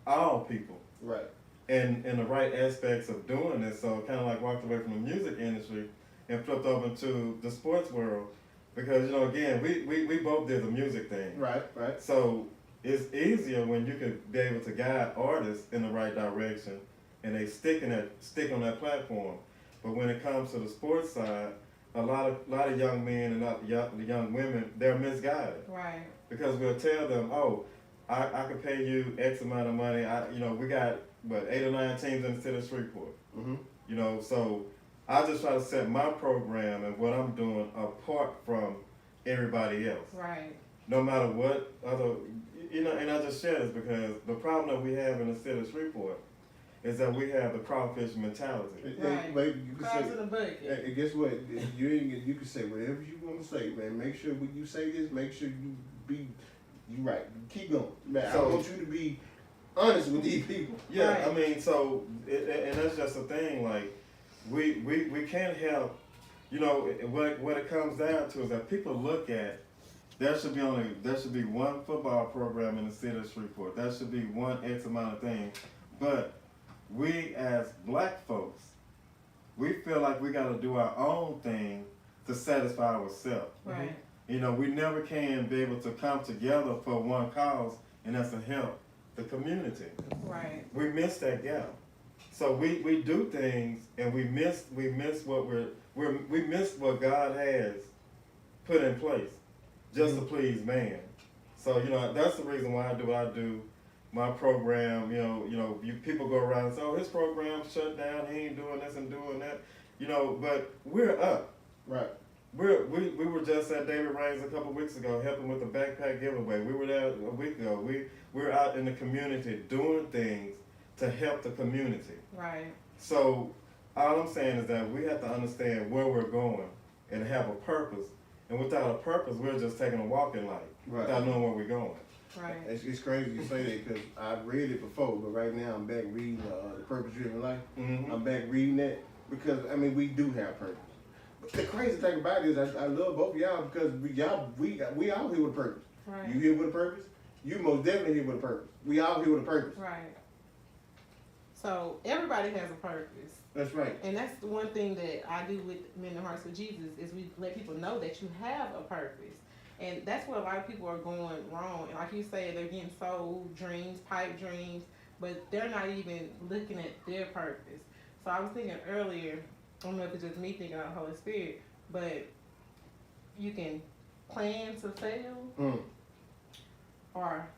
all people. Right. And in the right aspects of doing this. So kind of like walked away from the music industry and flipped over into the sports world because, you know, again, we both did the music thing. Right, right. So it's easier when you could be able to guide artists in the right direction and they stick on that platform. But when it comes to the sports side, a lot of young men and the young women, they're misguided. Right. Because we'll tell them, oh, I could pay you X amount of money. You know, we got, 8 or 9 teams in the city of Shreveport. You know, so I just try to set my program and what I'm doing apart from everybody else. Right. No matter what other, you know, and I just share this because the problem that we have in the city of Shreveport is that we have the crawfish mentality. Right. Wait, you can Crabs say, in the bucket. and guess what? You can say whatever you want to say, man. Make sure when you say this, make sure you right. Keep going. Man, So, I want you to be honest with these people. Yeah, Right. I mean, so, and that's just the thing, like, we can't help, you know, what it comes down to is that people look at, there should be one football program in the city of Shreveport. There should be one X amount of things. But we as black folks, we feel like we got to do our own thing to satisfy ourselves. Right. You know, we never can be able to come together for one cause, and that's to help the community. Right. We miss that gap. So we do things and we miss what we miss what God has put in place just to please man. So, you know, that's the reason why I do what I do. My program, people go around and say, oh, his program's shut down, he ain't doing this and doing that. You know, but we're up. Right. We were just at David Raines a couple weeks ago helping with the backpack giveaway. We were there a week ago. We're out in the community doing things to help the community. Right. So all I'm saying is that we have to understand where we're going and have a purpose. And without a purpose, we're just taking a walking light without knowing where we're going. Right. It's crazy you say that because I've read it before, but right now I'm back reading The Purpose Driven Life. I'm back reading that because, I mean, we do have purpose. But the crazy thing about it is I love both of y'all because we all here with a purpose. Right. You here with a purpose? You most definitely here with a purpose. We all here with a purpose. Right. So everybody has a purpose. That's right. And that's the one thing that I do with Men in Hearts with Jesus is we let people know that you have a purpose. And that's where a lot of people are going wrong. And like you said, they're getting sold dreams, pipe dreams, but they're not even looking at their purpose. So I was thinking earlier, I don't know if it's just me thinking of the Holy Spirit, but you can plan to fail or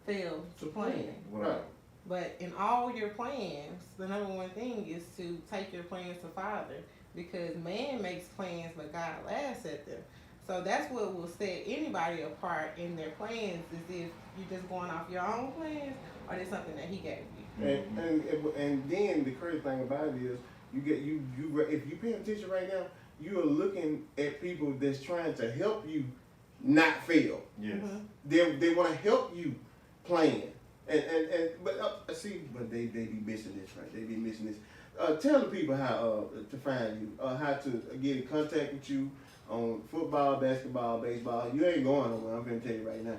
fail to plan. Right. But in all your plans, the number one thing is to take your plans to Father, because man makes plans, but God laughs at them. So that's what will set anybody apart in their plans, is if you're just going off your own plans or there's something that He gave you. And then the crazy thing about it is if you pay attention right now, you are looking at people that's trying to help you not fail. Yes. They want to help you plan. But they be missing this, right? They be missing this. Tell the people how to find you, how to get in contact with you on football, basketball, baseball. You ain't going nowhere. I'm gonna tell you right now.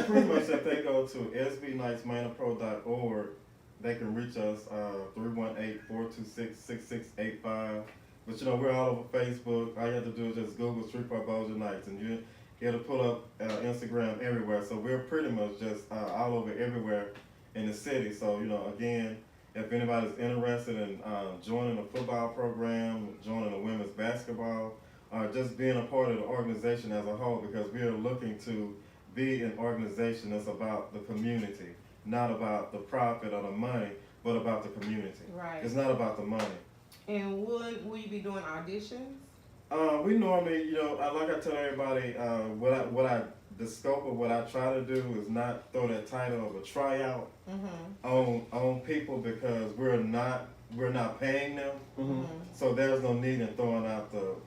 Pretty much if they go to sbknightsmanapro.org, they can reach us 318-426-6685. But you know, we're all over Facebook. All you have to do is just Google Shreveport-Bossier Knights, and it'll pull up Instagram everywhere. So we're pretty much just all over everywhere in the city. So you know, again, if anybody's interested in joining a football program, joining a women's basketball, or just being a part of the organization as a whole, because we are looking to be an organization that's about the community, not about the profit or the money, but about the community. Right. It's not about the money. And will you be doing auditions? We normally, you know, like I tell everybody, the scope of what I try to do is not throw that title of a tryout on people, because we're not paying them. So there's no need in throwing out the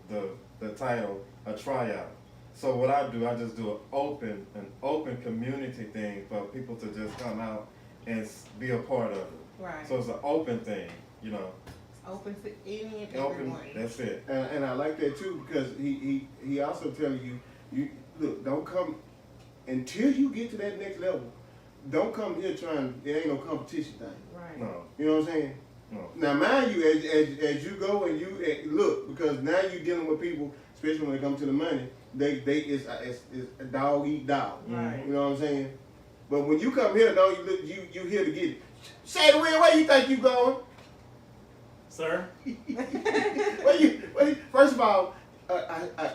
title a tryout. So what I do, I just do an open community thing for people to just come out and be a part of it. Right. So it's an open thing, you know. Open to any and Open, everyone. that's it. And I like that too, because he also telling you look, don't come until you get to that next level. Don't come here trying. There ain't no competition thing. Right. No. You know what I'm saying? No. Now, mind you, as you go and you look, because now you're dealing with people, especially when it comes to the money. It's a dog eat dog. Right. You know what I'm saying? But when you come here, don't you look? You here to get it. Say the where you think you going? Sir? First of all,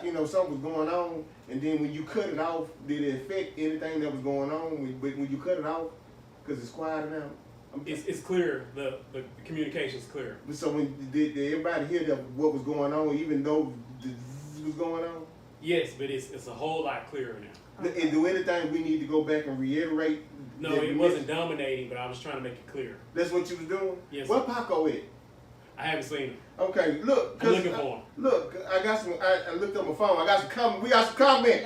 you know, something was going on, and then when you cut it off, did it affect anything that was going on when you cut it off? Because it's quiet now. It's clear. The communication's clear. So when did everybody hear what was going on, even though this was going on? Yes, but it's a whole lot clearer now. Okay. Do anything we need to go back and reiterate? No, it wasn't dominating, but I was trying to make it clear. That's what you was doing? Yes. Where Paco at? I haven't seen him. Okay, look. I'm looking for him. Look, I got some. I looked up my phone. I got some comments. We got some comments.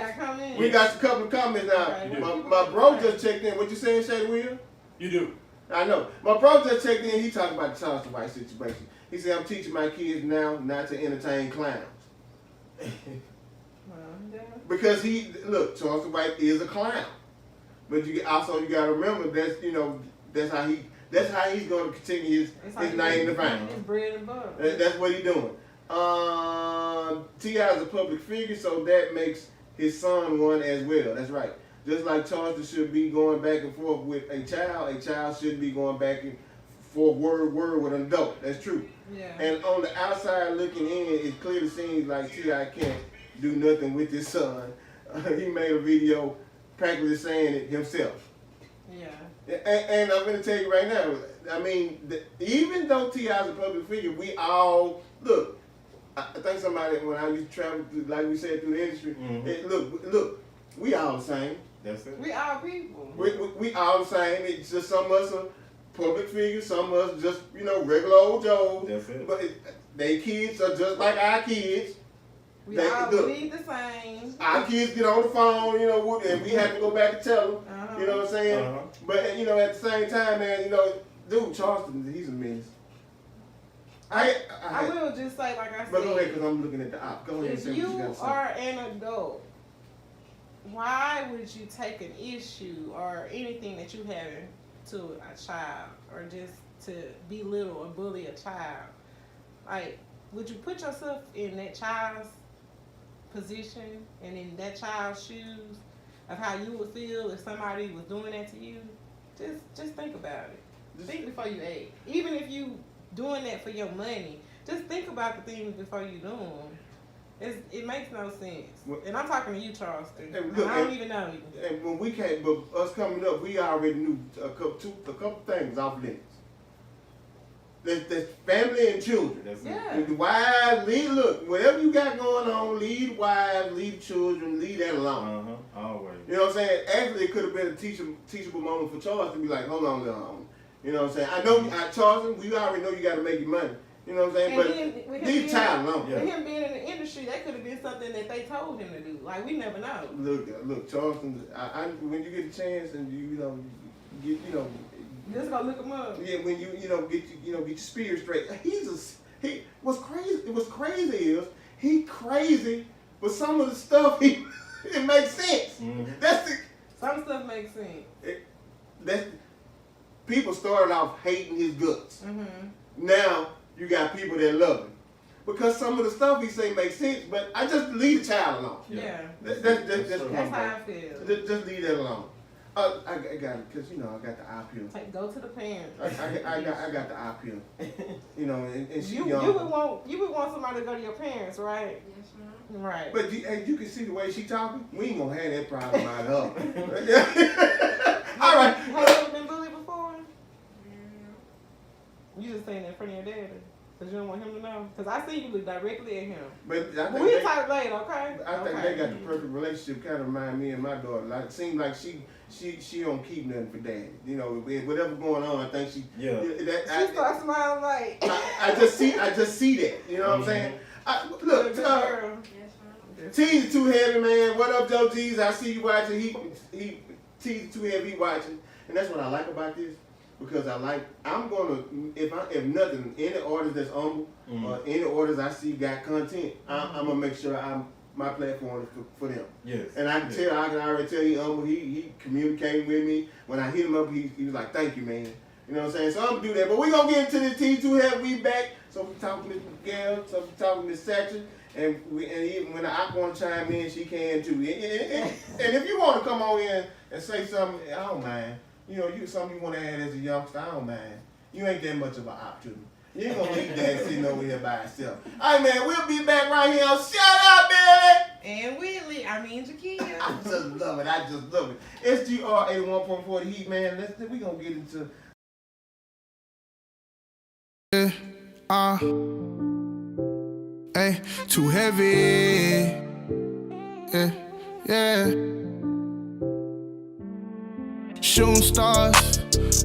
We got some couple of comments now. Okay, my bro just checked in. What you saying, Shady Will? You do. I know. My bro just checked in. He talking about the Charleston White situation. He said, I'm teaching my kids now not to entertain clowns. Because Charleston White is a clown. But you got to remember that's how he's going to continue his name to fame. His bread and butter. That's what he's doing. T.I. is a public figure, so that makes his son one as well. That's right. Just like Charleston should be going back and forth with a child should be going back and forth word with an adult. That's true. Yeah. And on the outside looking in, it clearly seems like T.I. can't do nothing with his son. He made a video practically saying it himself. Yeah. And I'm going to tell you right now, I mean, even though T.I. is a public figure, we all, look, I think somebody, when I used to travel, like we said, through the industry, look, we all the same. That's it. We all people. We all the same. It's just some of us are public figures, some of us just, regular old Joe. That's it. But they kids are just like our kids. We all believe the same. Our kids get on the phone, and we have to go back and tell them. You know what I'm saying? But, at the same time, man, dude, Charleston, he's a menace. I will just say, like I said. But go ahead, because I'm looking at the op. Go ahead and If say what you got you to say. are an adult, why would you take an issue or anything that you having to a child, or just to belittle or bully a child? Like, would you put yourself in that child's position and in that child's shoes of how you would feel if somebody was doing that to you? Just think about it. Think before you act. Even if you doing that for your money, just think about the things before you do them. It makes no sense. And I'm talking to you, Charleston. And I don't even know you. And when we came, but us coming up, we already knew a couple things off limits. That's family and children. That's Yeah. The wives, look, whatever you got going on, lead wives, lead children, leave that alone. Always. You know what I'm saying? Actually, it could have been a teachable moment for Charleston to be like, hold on, little homie. You know what I'm saying? I know, Charleston, we already know you got to make your money. You know what I'm saying? But leave child alone. With him being in the industry, that could have been something that they told him to do. Like, we never know. Look, Charleston. When you get a chance and you Just go look him up. Yeah, when get your spirit straight. What's crazy? What's crazy is he crazy, but some of the stuff it makes sense. Mm-hmm. Some stuff makes sense. People started off hating his guts. Mm-hmm. Now you got people that love him because some of the stuff he say makes sense. But I just leave the child alone. Yeah. That's how I feel. Just leave that alone. I got it because I got the eye pill. Go to the parents. I got the eye pill. And she you young. You would want somebody to go to your parents, right? Yes, ma'am. Right. But you can see the way she talking. We ain't gonna have that problem out of her. All right. Have you ever been bullied before? You just saying that in front of your daddy. Because you don't want him to know? Because I see you look directly at him. But we'll talk later, okay? I think they got the perfect relationship. Kind of remind me and my daughter. Like, it seems like she don't keep nothing for daddy. Whatever going on, I think she. Yeah. She starts smiling like. I just see that. You know what I'm saying? Look, Teezy too heavy, man. What up, Joe Teezy? I see you watching. He Teezy too heavy. He watching, and that's what I like about this. Because I'm gonna, if nothing, any artist that's humble or any artist I see got content, I'm gonna make sure my platform is for them. Yes. And I can already tell he humble. He communicating with me. When I hit him up, he was like, "Thank you, man." You know what I'm saying? So I'm gonna do that. But we gonna get into this T2 have we back. So we talking to Miss Miguel, so we talking to Miss Satcher, and even when I want to chime in, she can too. And if you want to come on in and say something, I don't mind. Something you want to add as a youngster, I don't mind. You ain't that much of an op to me. You ain't gonna leave that sitting over here by itself. All right, man, we'll be back right here on Shout Out, Billy! And Whitley, Jakia. I just love it. SGR 81.4 The Heat, man. We gonna get into... Hey, too heavy. Yeah. Shooting stars,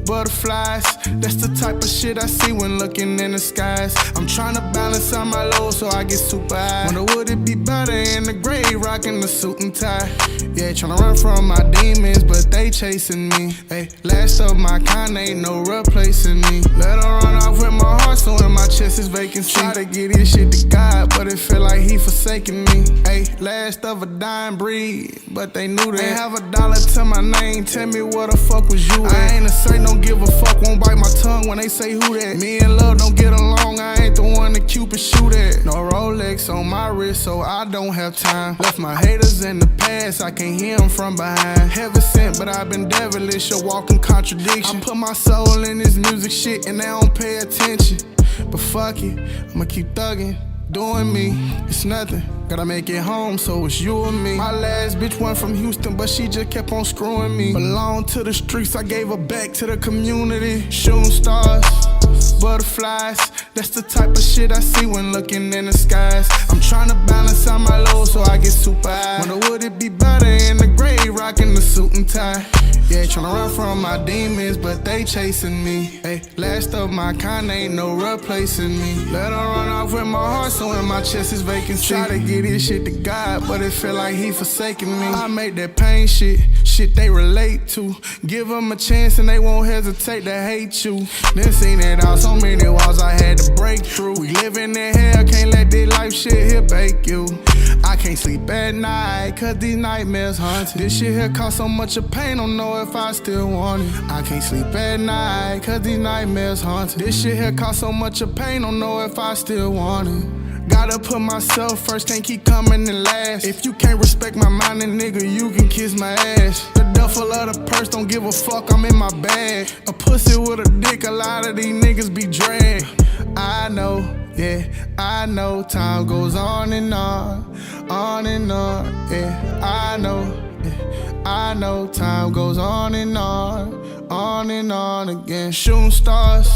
butterflies. That's the type of shit I see when looking in the skies. I'm trying to balance out my load so I get super high. Wonder would it be better in the grave, rocking the suit and tie. Yeah, trying to run from my demons, but they chasing me. Hey, last of my kind, ain't no replacing me. Let her run off with my heart, so in my chest is vacancy. Try to get this shit to God, but it feel like he forsaking me. Hey, last of a dying breed, but they knew that. Ain't have $1 to my name, tell me what the fuck was you at? I ain't a certain, don't give a fuck, won't bite my tongue when they say who that. Me and love don't get along, I ain't the one that Cupid shoot at. No Rolex on my wrist, so I don't have time. Left my haters in the past, I can't hear them from behind. Heaven sent, but I've been devilish, a walking contradiction. I put my soul in this music shit and they don't pay attention. But fuck it, I'ma keep thugging. Doing me, it's nothing. Gotta make it home, so it's you and me. My last bitch went from Houston, but she just kept on screwing me. Belong to the streets, I gave her back to the community. Shooting stars, butterflies. That's the type of shit I see when looking in the skies. I'm trying to balance out my load so I get super high. Wonder would it be better in the grave, rocking the suit and tie. Yeah, tryna run from my demons, but they chasing me. Hey, last of my kind, ain't no replacing me. Let her run off with my heart, so in my chest is vacancy. Try to get this shit to God, but it feel like he forsaking me. I make that pain shit they relate to. Give them a chance and they won't hesitate to hate you. Then seen it out so many walls I had to break through. We living in hell, can't let this life shit here bake you. I can't sleep at night, cause these nightmares haunt. This shit here cost so much of pain, don't know if I still want it. I can't sleep at night, cause these nightmares haunt. This shit here cost so much of pain, don't know if I still want it. Gotta put myself first, can't keep coming in last. If you can't respect my mind, then nigga, you can kiss my ass. The duffel of the purse, don't give a fuck, I'm in my bag. A pussy with a dick, a lot of these niggas be dragged. I know, yeah, I know. Time goes on and on and on, yeah, I know, yeah, I know. Time goes on and on again. Shooting stars,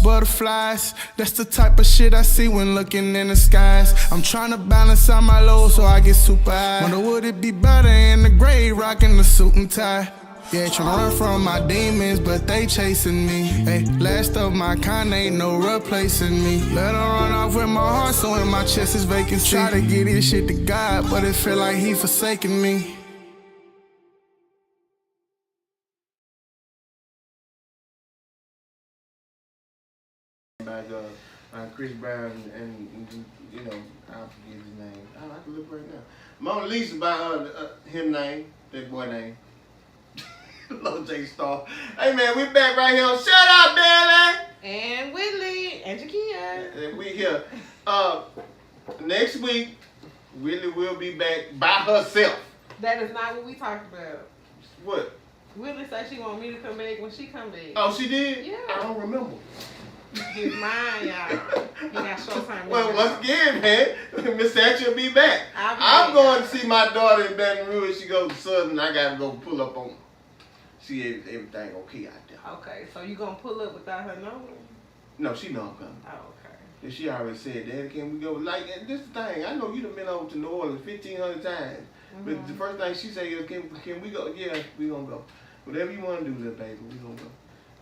butterflies. That's the type of shit I see when looking in the skies. I'm trying to balance out my load so I get super high. Wonder would it be better in the grave, rocking the suit and tie. Yeah, tryna run from my demons, but they chasing me. Hey, last of my kind, ain't no replacing me. Let her run off with my heart, so in my chest is vacancy. Try to get this shit to God, but it feel like he forsaking me. Chris Brown and you know, I forget his name. I have to look right now. Mona Lisa by him name, that boy name. Lil J Star. Hey man, we back right here. Shut up, Billy! And Whitley and Jakia. And we here. Next week, Whitley will be back by herself. That is not what we talked about. What? Whitley said she want me to come back when she come back. Oh, she did? Yeah. I don't remember. He's mine, y'all. He got showtime. Well, once again, man, Miss Thatcher will be back. I'm going to see my daughter in Baton Rouge. She goes to Southern. I got to go pull up on her. See everything okay out there. Okay, so you gonna pull up without her knowing? No, she know I'm coming. Oh, okay. And she already said, Daddy, can we go? Like, and this is the thing. I know you done been over to New Orleans 1,500 times. But the first thing she said is, can we go? Yeah, we gonna go. Whatever you want to do, little baby, we gonna go.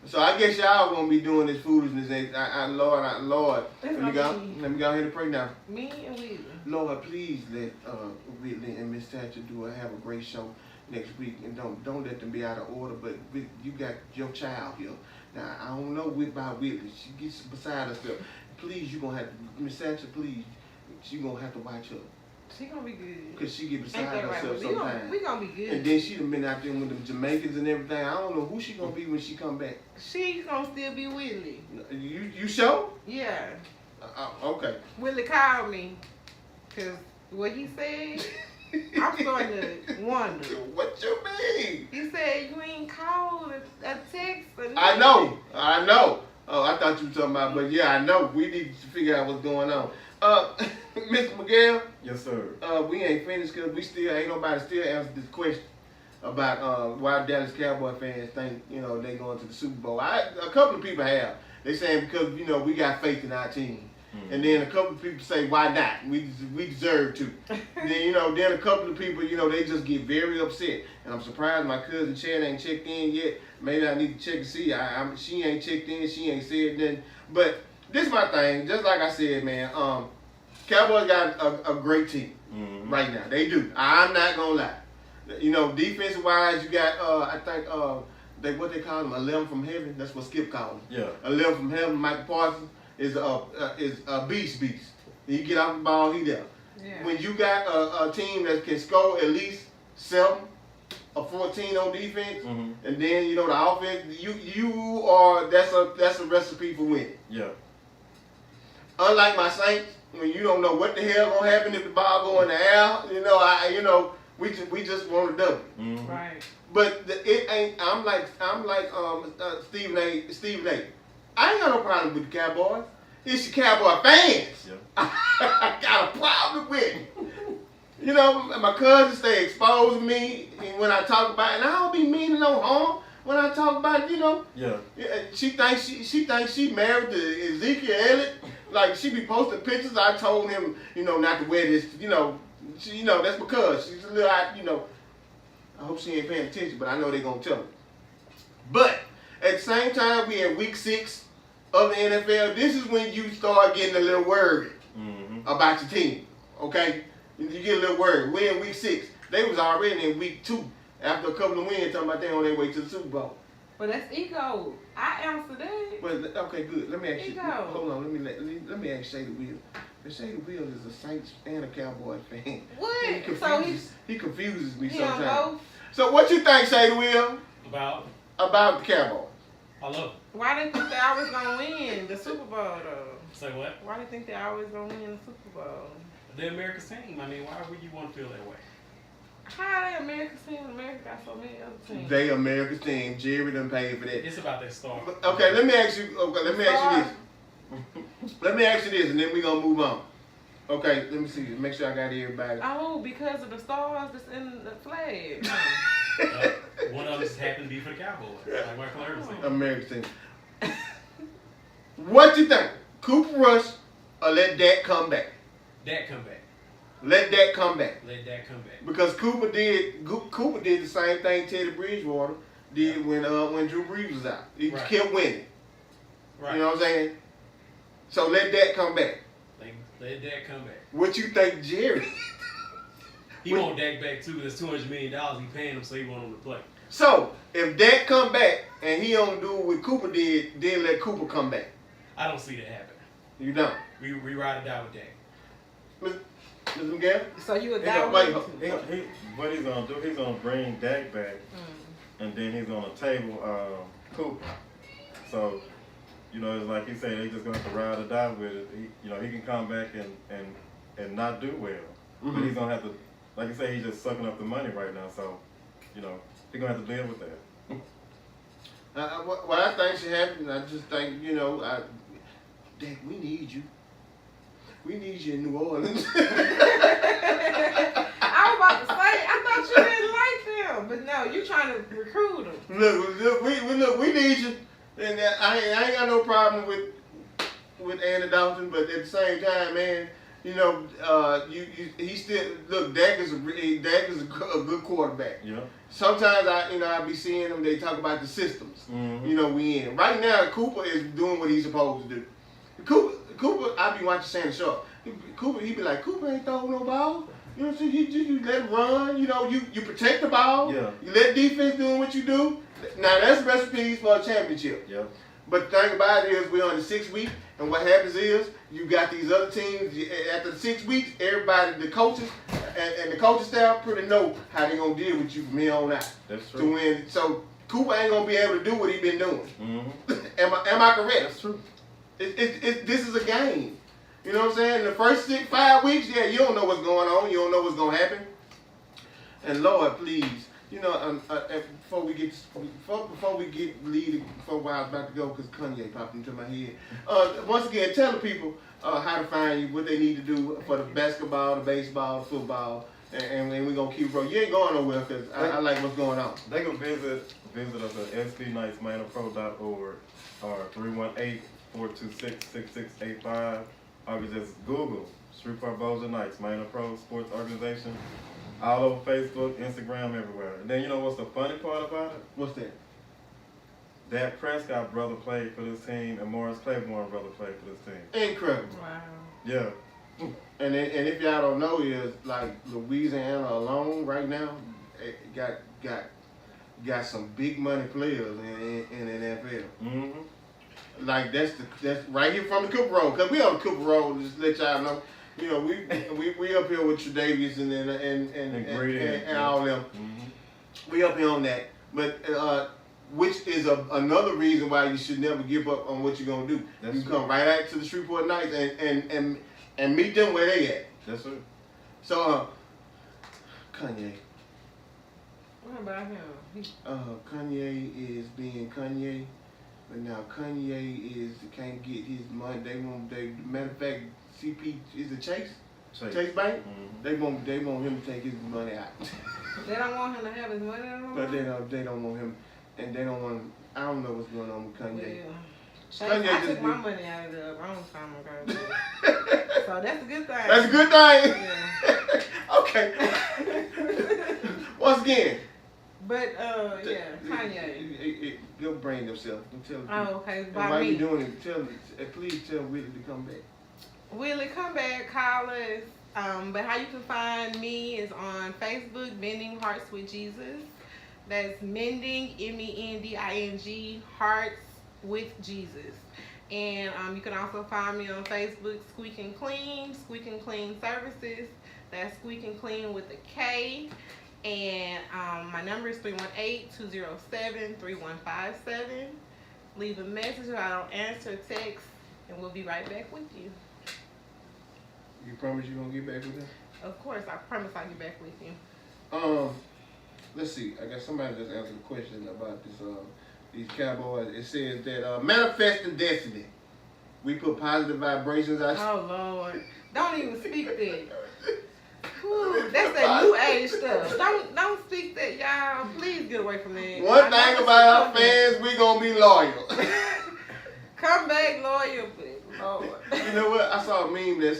So I guess y'all gonna be doing this foolishness. Lord, let me go ahead and pray now. Me and Whitley. Lord, please let Whitley and Miss Thatcher have a great show next week, and don't let them be out of order. But you got your child here. Now I don't know about Whitley. She gets beside herself. Please, you gonna have to, Miss Thatcher. Please, she gonna have to watch her. She gonna be good. Cause she get beside right? herself sometimes. We gonna be good. And then she done been out there with them Jamaicans and everything. I don't know who she gonna be when she come back. She gonna still be Whitley. You sure? Yeah. Okay. Whitley called me, cause what he said, I'm starting to wonder. What you mean? He said you ain't called a text or nothing. I know. Oh, I thought you were talking about, but yeah, I know. We need to figure out what's going on. Mr. Miguel. Yes, sir. We ain't finished because we still ain't nobody still answered this question about why Dallas Cowboy fans think they going to the Super Bowl. A couple of people have. They saying because we got faith in our team. And then a couple of people say, why not? We deserve to. Then then a couple of people, they just get very upset. And I'm surprised my cousin Chad ain't checked in yet. Maybe I need to check and see. She ain't checked in. She ain't said nothing. But this is my thing. Just like I said, man. Cowboys got a great team right now. They do. I'm not gonna lie. Defensive wise, you got I think what they call them, 11 from heaven. That's what Skip called them. Yeah. 11 from heaven. Michael Parsons is a beast. He get off the ball, he there. Yeah. When you got a team that can score at least 7 or 14 on defense, and then the offense, that's a recipe for winning. Yeah. Unlike my Saints, when you don't know what the hell gonna happen if the ball go in the air, we just want to double. Right. But it ain't. I'm like Stephen A. I ain't got no problem with the Cowboys. It's the Cowboy fans. Yeah. I got a problem with it. My cousin stay exposing me when I talk about it, and I don't be meaning no harm when I talk about it, Yeah. She thinks she married to Ezekiel Elliott. Like, she be posting pictures. I told him, not to wear this, that's because she's a little, I hope she ain't paying attention, but I know they're going to tell her. But at the same time, we in week 6 of the NFL. This is when you start getting a little worried about your team, okay? You get a little worried. We're in week 6. They was already in week 2 after a couple of wins talking about they on their way to the Super Bowl. But that's ego. I answered that. But okay, good. Let me ask you. Ego. Hold on. Let me ask Shady Will. Shady Will is a Saints and a Cowboys fan. What? He confuses me he sometimes. on both? So what you think, Shady Will, About about the Cowboys? I love it. Why they think they always gonna win the Super Bowl though? Say what? Why they think they always gonna win the Super Bowl? The America's team. I mean, why would you want to feel that way? How they America's team? America got so many other teams. They America's team. Jerry done paid for that. It's about that star. Okay, let me ask you. Okay, let me ask you this. Let me ask you this, and then we gonna move on. Okay, let me see. Make sure I got everybody. Oh, because of the stars that's in the flag. One of them just happened to be for the Cowboys. Like Michael Irvin said. American team. What you think? Cooper Rush or let Dak come back? Dak come back. Let Dak come back. Let Dak come back. Because Cooper did the same thing Teddy Bridgewater did when Drew Brees was out. He kept winning. Right. You know what I'm saying? So let Dak come back. Let Dak come back. What you think, Jerry? He want Dak back too. There's $200 million he paying him, so he want him to play. So if Dak come back and he don't do what Cooper did, then let Cooper come back. I don't see that happen. You don't. We ride or die with Dak. Mr. Miguel? So you a He guy gonna- with what he's gonna do? He's gonna bring Dak back, and then he's gonna table Cooper. So, you know, it's like he said, they just gonna have to ride or die with it. He can come back and not do well, but he's gonna have to, like you say, he's just sucking up the money right now. So, you know, he's gonna have to deal with that. What I think should happen, I just think, Dak, we need you. We need you in New Orleans. I was about to say, I thought you didn't like them, but no, you trying to recruit them. Look, we need you, and I ain't got no problem with Andy Dalton, but at the same time, man, he still look. Dak is a good quarterback. Yeah. Sometimes I be seeing them. They talk about the systems. We in right now. Cooper is doing what he's supposed to do. Cooper, I be watching Shannon Sharp. Cooper, he be like, Cooper ain't throwing no ball. You know what I'm saying? You let him run. You protect the ball. Yeah. You let defense do what you do. Now that's recipes for a championship. Yeah. But the thing about it is we're on the 6th week, and what happens is you got these other teams. After the 6 weeks, everybody, the coaches and the coaching staff pretty know how they gonna deal with you from here on out. That's true. To win. So Cooper ain't gonna be able to do what he been doing. Am I correct? That's true. This is a game. You know what I'm saying? In the first 5 weeks, you don't know what's going on. You don't know what's going to happen. And Lord, please, before we get leading, before I was about to go, because Kanye popped into my head. Once again, tell the people how to find you, what they need to do for the basketball, the baseball, the football, and we're going to keep rolling. You ain't going nowhere because I like what's going on. They can visit us at sbknightsmanapro.org or 318-426-6685. Or you just Google Shreveport-Bossier Knights, Manor Pro Sports Organization, all over Facebook, Instagram, everywhere. And then you know what's the funny part about it? What's that? Dak Prescott brother played for this team, and Morris Claiborne brother played for this team. Incredible. Wow. Yeah. And if y'all don't know, is like Louisiana alone right now got some big money players in the NFL. Like that's right here from the Cooper Road, cause we on the Cooper Road. Just let y'all know, we up here with Tre'Davious and all them. We up here on that, but which is another reason why you should never give up on what you're gonna do. You come right out to the Shreveport Knights and meet them where they at. That's it. So Kanye. What about him? Kanye is being Kanye. But now Kanye can't get his money. Matter of fact, CP is it Chase Bank. They want him to take his money out. They don't want him to have his money anymore. But they don't want him, and they don't want. I don't know what's going on with Kanye. Well, Kanye I took my money out of the wrong time ago. So that's a good thing. That's a good thing. Okay. Once again. But Kanye. He'll brain himself. Oh, okay. By while me. you doing it, please tell Whitley to come back. Whitley, come back, call us. But how you can find me is on Facebook, Mending Hearts with Jesus. That's Mending, MENDING, Hearts with Jesus. And you can also find me on Facebook, Squeak and Clean Services. That's Squeak and Clean with a K. And my number is 318-207-3157. Leave a message if I don't answer text, and we'll be right back with you. You promise you're going to get back with them? Of course, I promise I'll get back with you. Let's see. I got somebody just answered a question about this. These Cowboys. It says that manifesting destiny. We put positive vibrations out. Oh Lord! Don't even speak that. Whew, that's that new age stuff. Don't speak that, y'all. Please get away from that. One thing about our fans, we gonna be loyal. Come back loyal, please. Lord. You know what? I saw a meme that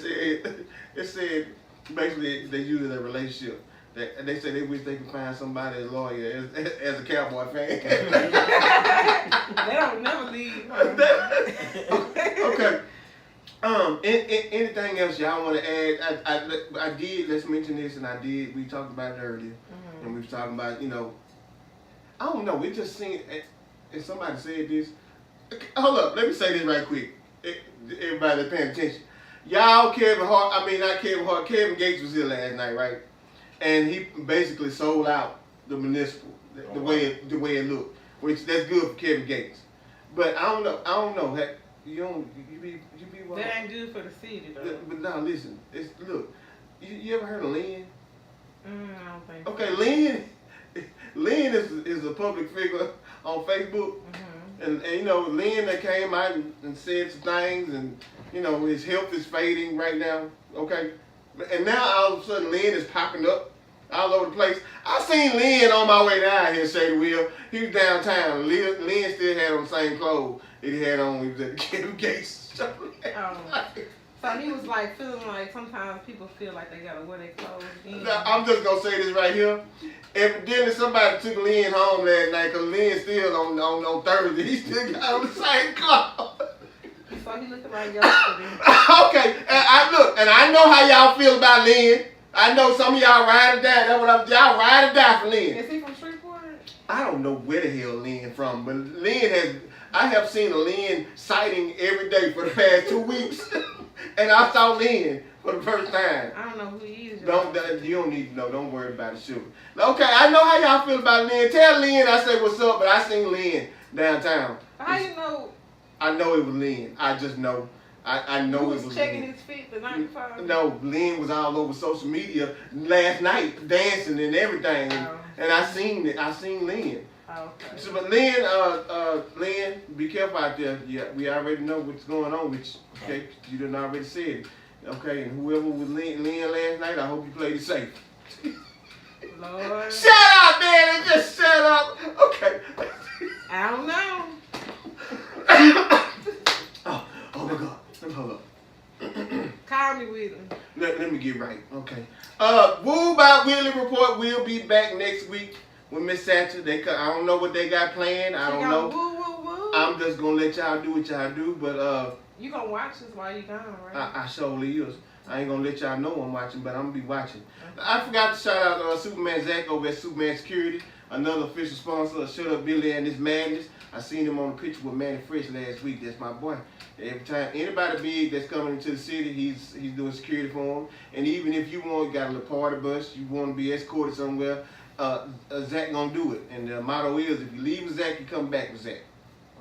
said basically they use it in a relationship. They say they wish they could find somebody as loyal as a Cowboy fan. They don't never leave. Okay. Anything else y'all want to add? I did. Let's mention this, and we talked about it earlier, and we was talking about I don't know. We just seen, and somebody said this. Hold up. Let me say this right quick. everybody that's paying attention. Y'all, Kevin Hart, I mean not Kevin Hart, Kevin Gates was here last night, right? And he basically sold out the municipal, the way it looked, which that's good for Kevin Gates. But I don't know. Heck, you be wild. That ain't good for the city though. But now listen, look, you ever heard of Lynn? I don't think so. Okay, Lynn is a public figure on Facebook. And you know, Lynn that came out and said some things, and you know, his health is fading right now, okay? And now all of a sudden Lynn is popping up all over the place. I seen Lynn on my way down here, Shady Will. He was downtown. Lynn still had on the same clothes that he had on when he was at the Kevin Gates show. So he was like feeling like sometimes people feel like they gotta wear their clothes in. Now, I'm just gonna say this right here. Evidently somebody took Lynn home last night because Lynn still on Thursday. He still got on the same clothes. So he looking like yesterday. Okay, and I know how y'all feel about Lynn. I know some of y'all ride or die. That's what y'all ride or die for Lynn. Is he from Shreveport? I don't know where the hell Lynn from, but I have seen a Lynn sighting every day for the past 2 weeks. And I saw Lynn for the first time. I don't know who he is. You don't need to know. Don't worry about it, sugar. Okay, I know how y'all feel about Lynn. Tell Lynn I say what's up, but I seen Lynn downtown. How you know? I know it was Lynn. I just know. I know Who it was checking Lynn. his feet the night before? No, Lynn was all over social media last night dancing and everything, and I seen it. I seen Lynn. Okay. So, but Lynn, be careful out there. Yeah, we already know what's going on with you. Okay, you done already said it. Okay, and whoever was Lynn last night, I hope you played it safe. Lord. Shut up, man! Just shut up. Okay. I don't know. Oh my God. Let me hold up. Call me Whitley. Let me get right. Okay. Woo by Whitley Report. We'll be back next week with Miss Satcher. I don't know what they got planned. I don't know. Woo, woo, woo. I'm just gonna let y'all do what y'all do, but you gonna watch this while you gone, right? I surely is. I ain't gonna let y'all know I'm watching, but I'm gonna be watching. Okay. I forgot to shout out Superman Zach over at Superman Security, another official sponsor of Shut Up Billy and This Madness. I seen him on the picture with Manny Fresh last week. That's my boy. Every time anybody big that's coming into the city, he's doing security for them. And even if you got a little party bus, you want to be escorted somewhere, Zach gonna do it. And the motto is, if you leave with Zach, you come back with Zach.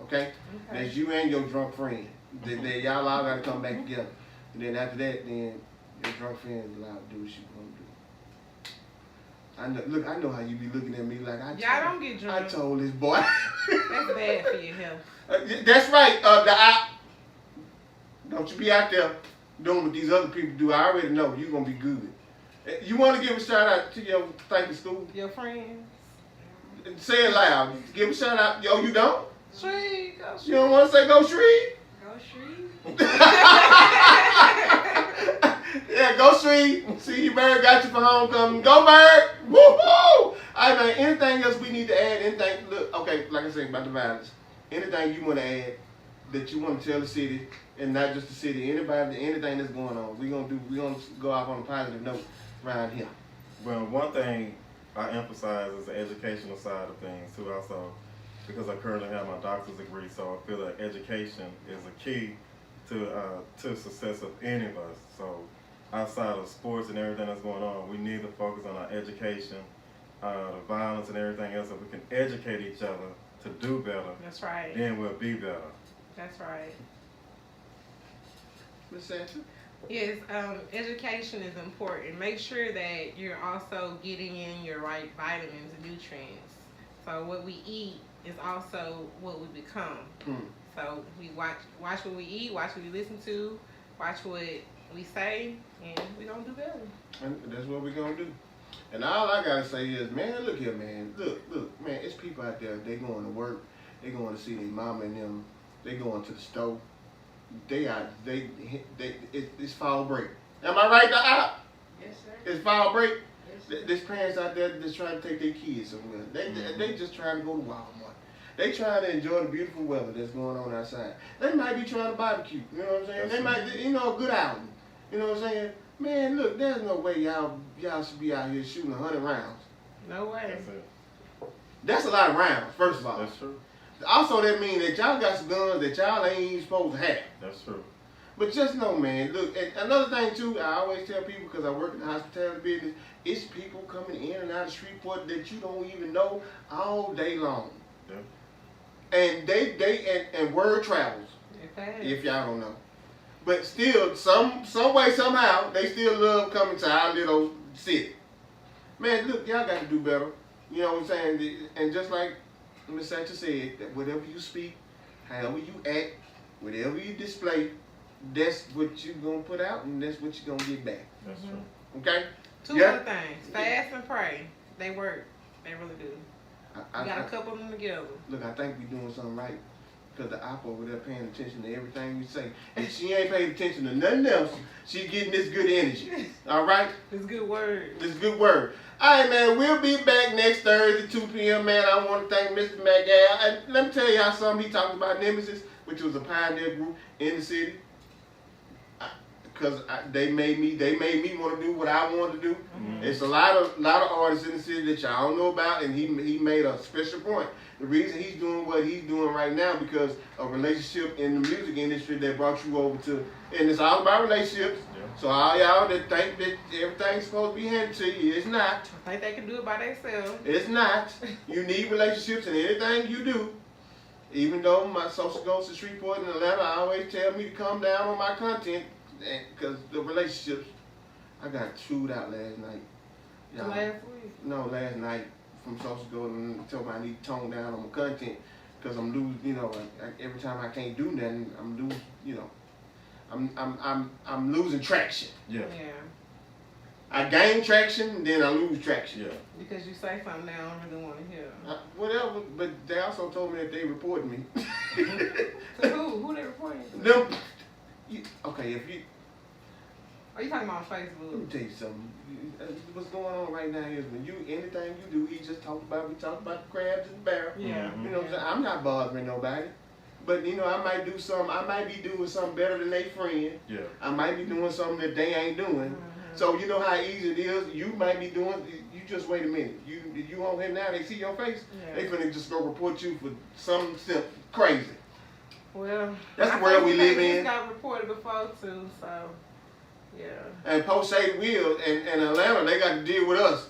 Okay? That's you and your drunk friend. Y'all all gotta come back together. And then after that, then your drunk friend is allowed to do what you want to do. I know how you be looking at me like y'all don't get drunk. I told this boy. That's bad for your health. That's right. Don't you be out there doing what these other people do. I already know you're gonna be good. You want to give a shout out to your thank you school? Your friends. Say it loud. Give a shout out. Yo, you don't? Shree, go Shree. You don't want to say go Shree? Go Shree. Yeah, go Shree. See you, Bird. Got you for homecoming. Go Bird. Woo-hoo! I mean, anything else we need to add? Anything? Look, okay, like I said about the violence. Anything you want to add that you want to tell the city, and not just the city, anything that's going on, we're gonna go off on a positive note around here. Well, one thing I emphasize is the educational side of things too, also, because I currently have my doctor's degree, so I feel that education is a key to success of any of us. So outside of sports and everything that's going on, we need to focus on our education, the violence and everything else, so we can educate each other to do better. That's right. Then we'll be better. That's right. Ms. Sanchez? Yes, education is important. Make sure that you're also getting in your right vitamins and nutrients. So what we eat is also what we become. So we watch what we eat, watch what we listen to, watch what we say, and we're gonna do better. And that's what we're gonna do. And all I gotta say is, man, look here, man. Look, man, it's people out there, they going to work, they going to see their mama and them, they going to the store. It's fall break. Am I right, Doc? Yes, sir. It's fall break. Yes, sir. There's parents out there that's trying to take their kids somewhere. They just trying to go to Walmart. They trying to enjoy the beautiful weather that's going on outside. They might be trying to barbecue. You know what I'm saying? They might, a good outing. You know what I'm saying? Man, look, there's no way y'all should be out here shooting 100 rounds. No way. That's it. That's a lot of rounds, first of all. That's true. Also, that means that y'all got some guns that y'all ain't even supposed to have. That's true. But just know, man, look, and another thing too, I always tell people, because I work in the hospitality business, it's people coming in and out of Shreveport that you don't even know all day long. Yeah. And and word travels, if y'all don't know. But still, some way, somehow, they still love coming to our little city. Man, look, y'all got to do better. You know what I'm saying? And just like Ms. Satcher said, that whatever you speak, however you act, whatever you display, that's what you're going to put out and that's what you're going to get back. That's true. Okay? Two other things. Fast and pray. They work. They really do. You got to couple them together. Look, I think we're doing something right. Because the op over there paying attention to everything you say. If she ain't paying attention to nothing else, she getting this good energy. All right? This good word. This good word. All right, man. We'll be back next Thursday, 2 p.m., man. I want to thank Mr. McGall. And let me tell y'all something. He talked about Nemesis, which was a pioneer group in the city. Because they made me want to do what I wanted to do. Mm-hmm. It's a lot of artists in the city that y'all don't know about, and he made a special point. The reason he's doing what he's doing right now because a relationship in the music industry that brought you over to, and it's all about relationships. Yeah. So all y'all that think that everything's supposed to be handed to you, it's not. I think they can do it by themselves. It's not. You need relationships in anything you do. Even though my social goes to Shreveport and Atlanta, I always tell me to come down on my content. Because the relationships, I got chewed out last night. Last week? No, last night from Social Gold and told me I need to tone down on my content because I'm losing. You know, every time I can't do nothing, I'm losing. You know, I'm losing traction. Yeah. Yeah. I gain traction, then I lose traction. Yeah. Because you say something they don't really want to hear. Whatever, but they also told me that they reported me. To who? Who they reporting? Them. Okay, if you. Are you talking about Facebook? Let me tell you something. What's going on right now is when anything you do, we talked about the crabs and the barrel. Yeah. You know what I'm saying? I'm not bothering nobody. But you know, I might be doing something better than they friend. Yeah. I might be doing something that they ain't doing. Mm-hmm. So you know how easy it is. You might be doing. You just wait a minute. You on here now? They see your face. Yeah. They finna just go report you for something crazy. Well, that's the world we live in. Got reported before too, so yeah. And Post Will and Atlanta, they got to deal with us.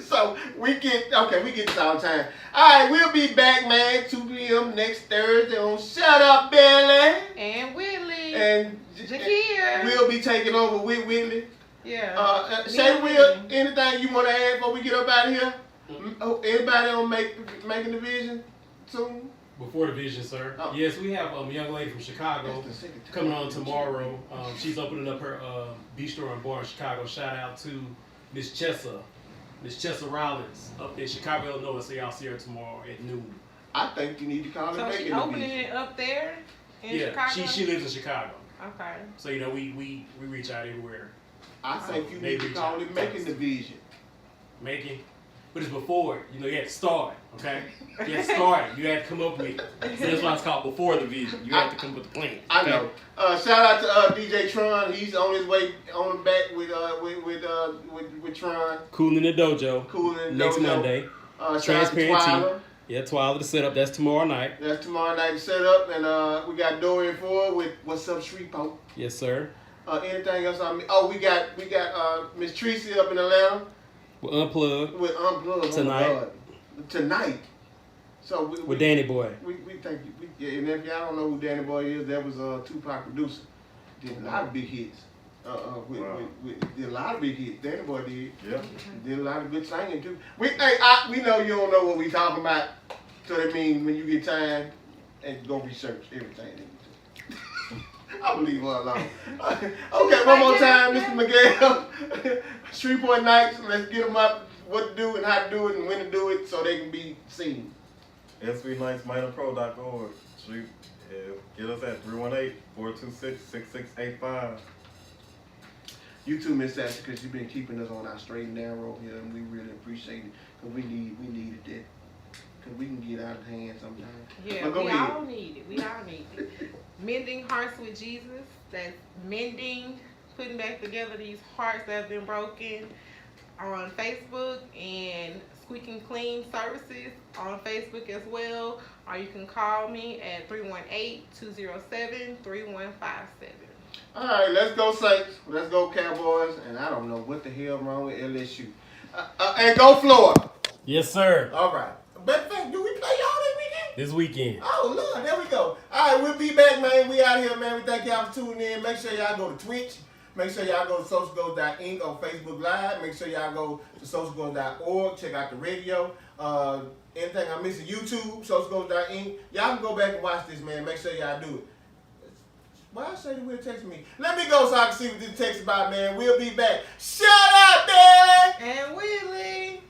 So we get this all the time. All right, we'll be back, man. 2 p.m. next Thursday on Shut Up, Billy and Whitley and Jakia. We'll be taking over with Whitley. Yeah. Say Will, anything you want to add before we get up out of here? Anybody on making the vision? Soon? Before the vision, sir. Oh. Yes, we have a young lady from Chicago coming on tomorrow. She's opening up her bistro and bar in Chicago. Shout out to Miss Chessa Rollins up in Chicago, Illinois. So y'all see her tomorrow at noon. I think you need to call her. So she's opening it up there in Chicago? She lives in Chicago. Okay. So you know we reach out everywhere. I think you need to call it making the vision. Making. But it's before it. You know, you had to start, okay? You had to start. You had to come up with it. So that's why it's called before the vision. You had to come up with the plan. I know. Shout out to DJ Tron. He's on his way on the back with Tron. Cooling the dojo. Cooling the next dojo. Monday. Transparency. Yeah, Twyla the setup. That's tomorrow night. That's tomorrow night setup, and we got Dorian Ford with What's Up Shreveport. Yes, sir. Anything else on me? Oh, we got Miss Tracy up in Atlanta. With Unplugged. Tonight. Tonight. So with Danny Boy. We thank you. And if y'all don't know who Danny Boy is, that was a Tupac producer. Did a lot of big hits. Did a lot of big hits. Danny Boy did. Yeah. Did a lot of good singing too. We know you don't know what we talking about. So that means when you get time, and go research everything. I believe her alone. Okay, one more time, Mr. Miguel. Shreveport Nights, let's get them up, what to do and how to do it and when to do it so they can be seen. SVNightsMinorPro.org. Get us at 318-426-6685. You too, Miss Sasha, because you've been keeping us on our straight and narrow here, and we really appreciate it, because we needed that. Because we can get out of hand sometimes. Yeah, we all need it. We all need it. Mending Hearts with Jesus. That's mending, putting back together these hearts that have been broken on Facebook and Squeaking Clean Services on Facebook as well, or you can call me at 318-207-3157. All right, let's go Saints. Let's go Cowboys. And I don't know what the hell wrong with LSU. And go Florida. Yes, sir. All right. But do we play y'all this weekend? This weekend. Oh, Lord, there we go. All right, we'll be back, man. We out here, man. We thank y'all for tuning in. Make sure y'all go to Twitch. Make sure y'all go to socialgoals.inc on Facebook Live. Make sure y'all go to socialgoals.org. Check out the radio. Anything I'm missing, YouTube, socialgoals.inc. Y'all can go back and watch this, man. Make sure y'all do it. Why I say that Will text me? Let me go so I can see what this text about, man. We'll be back. Shut up, man! And Whitley.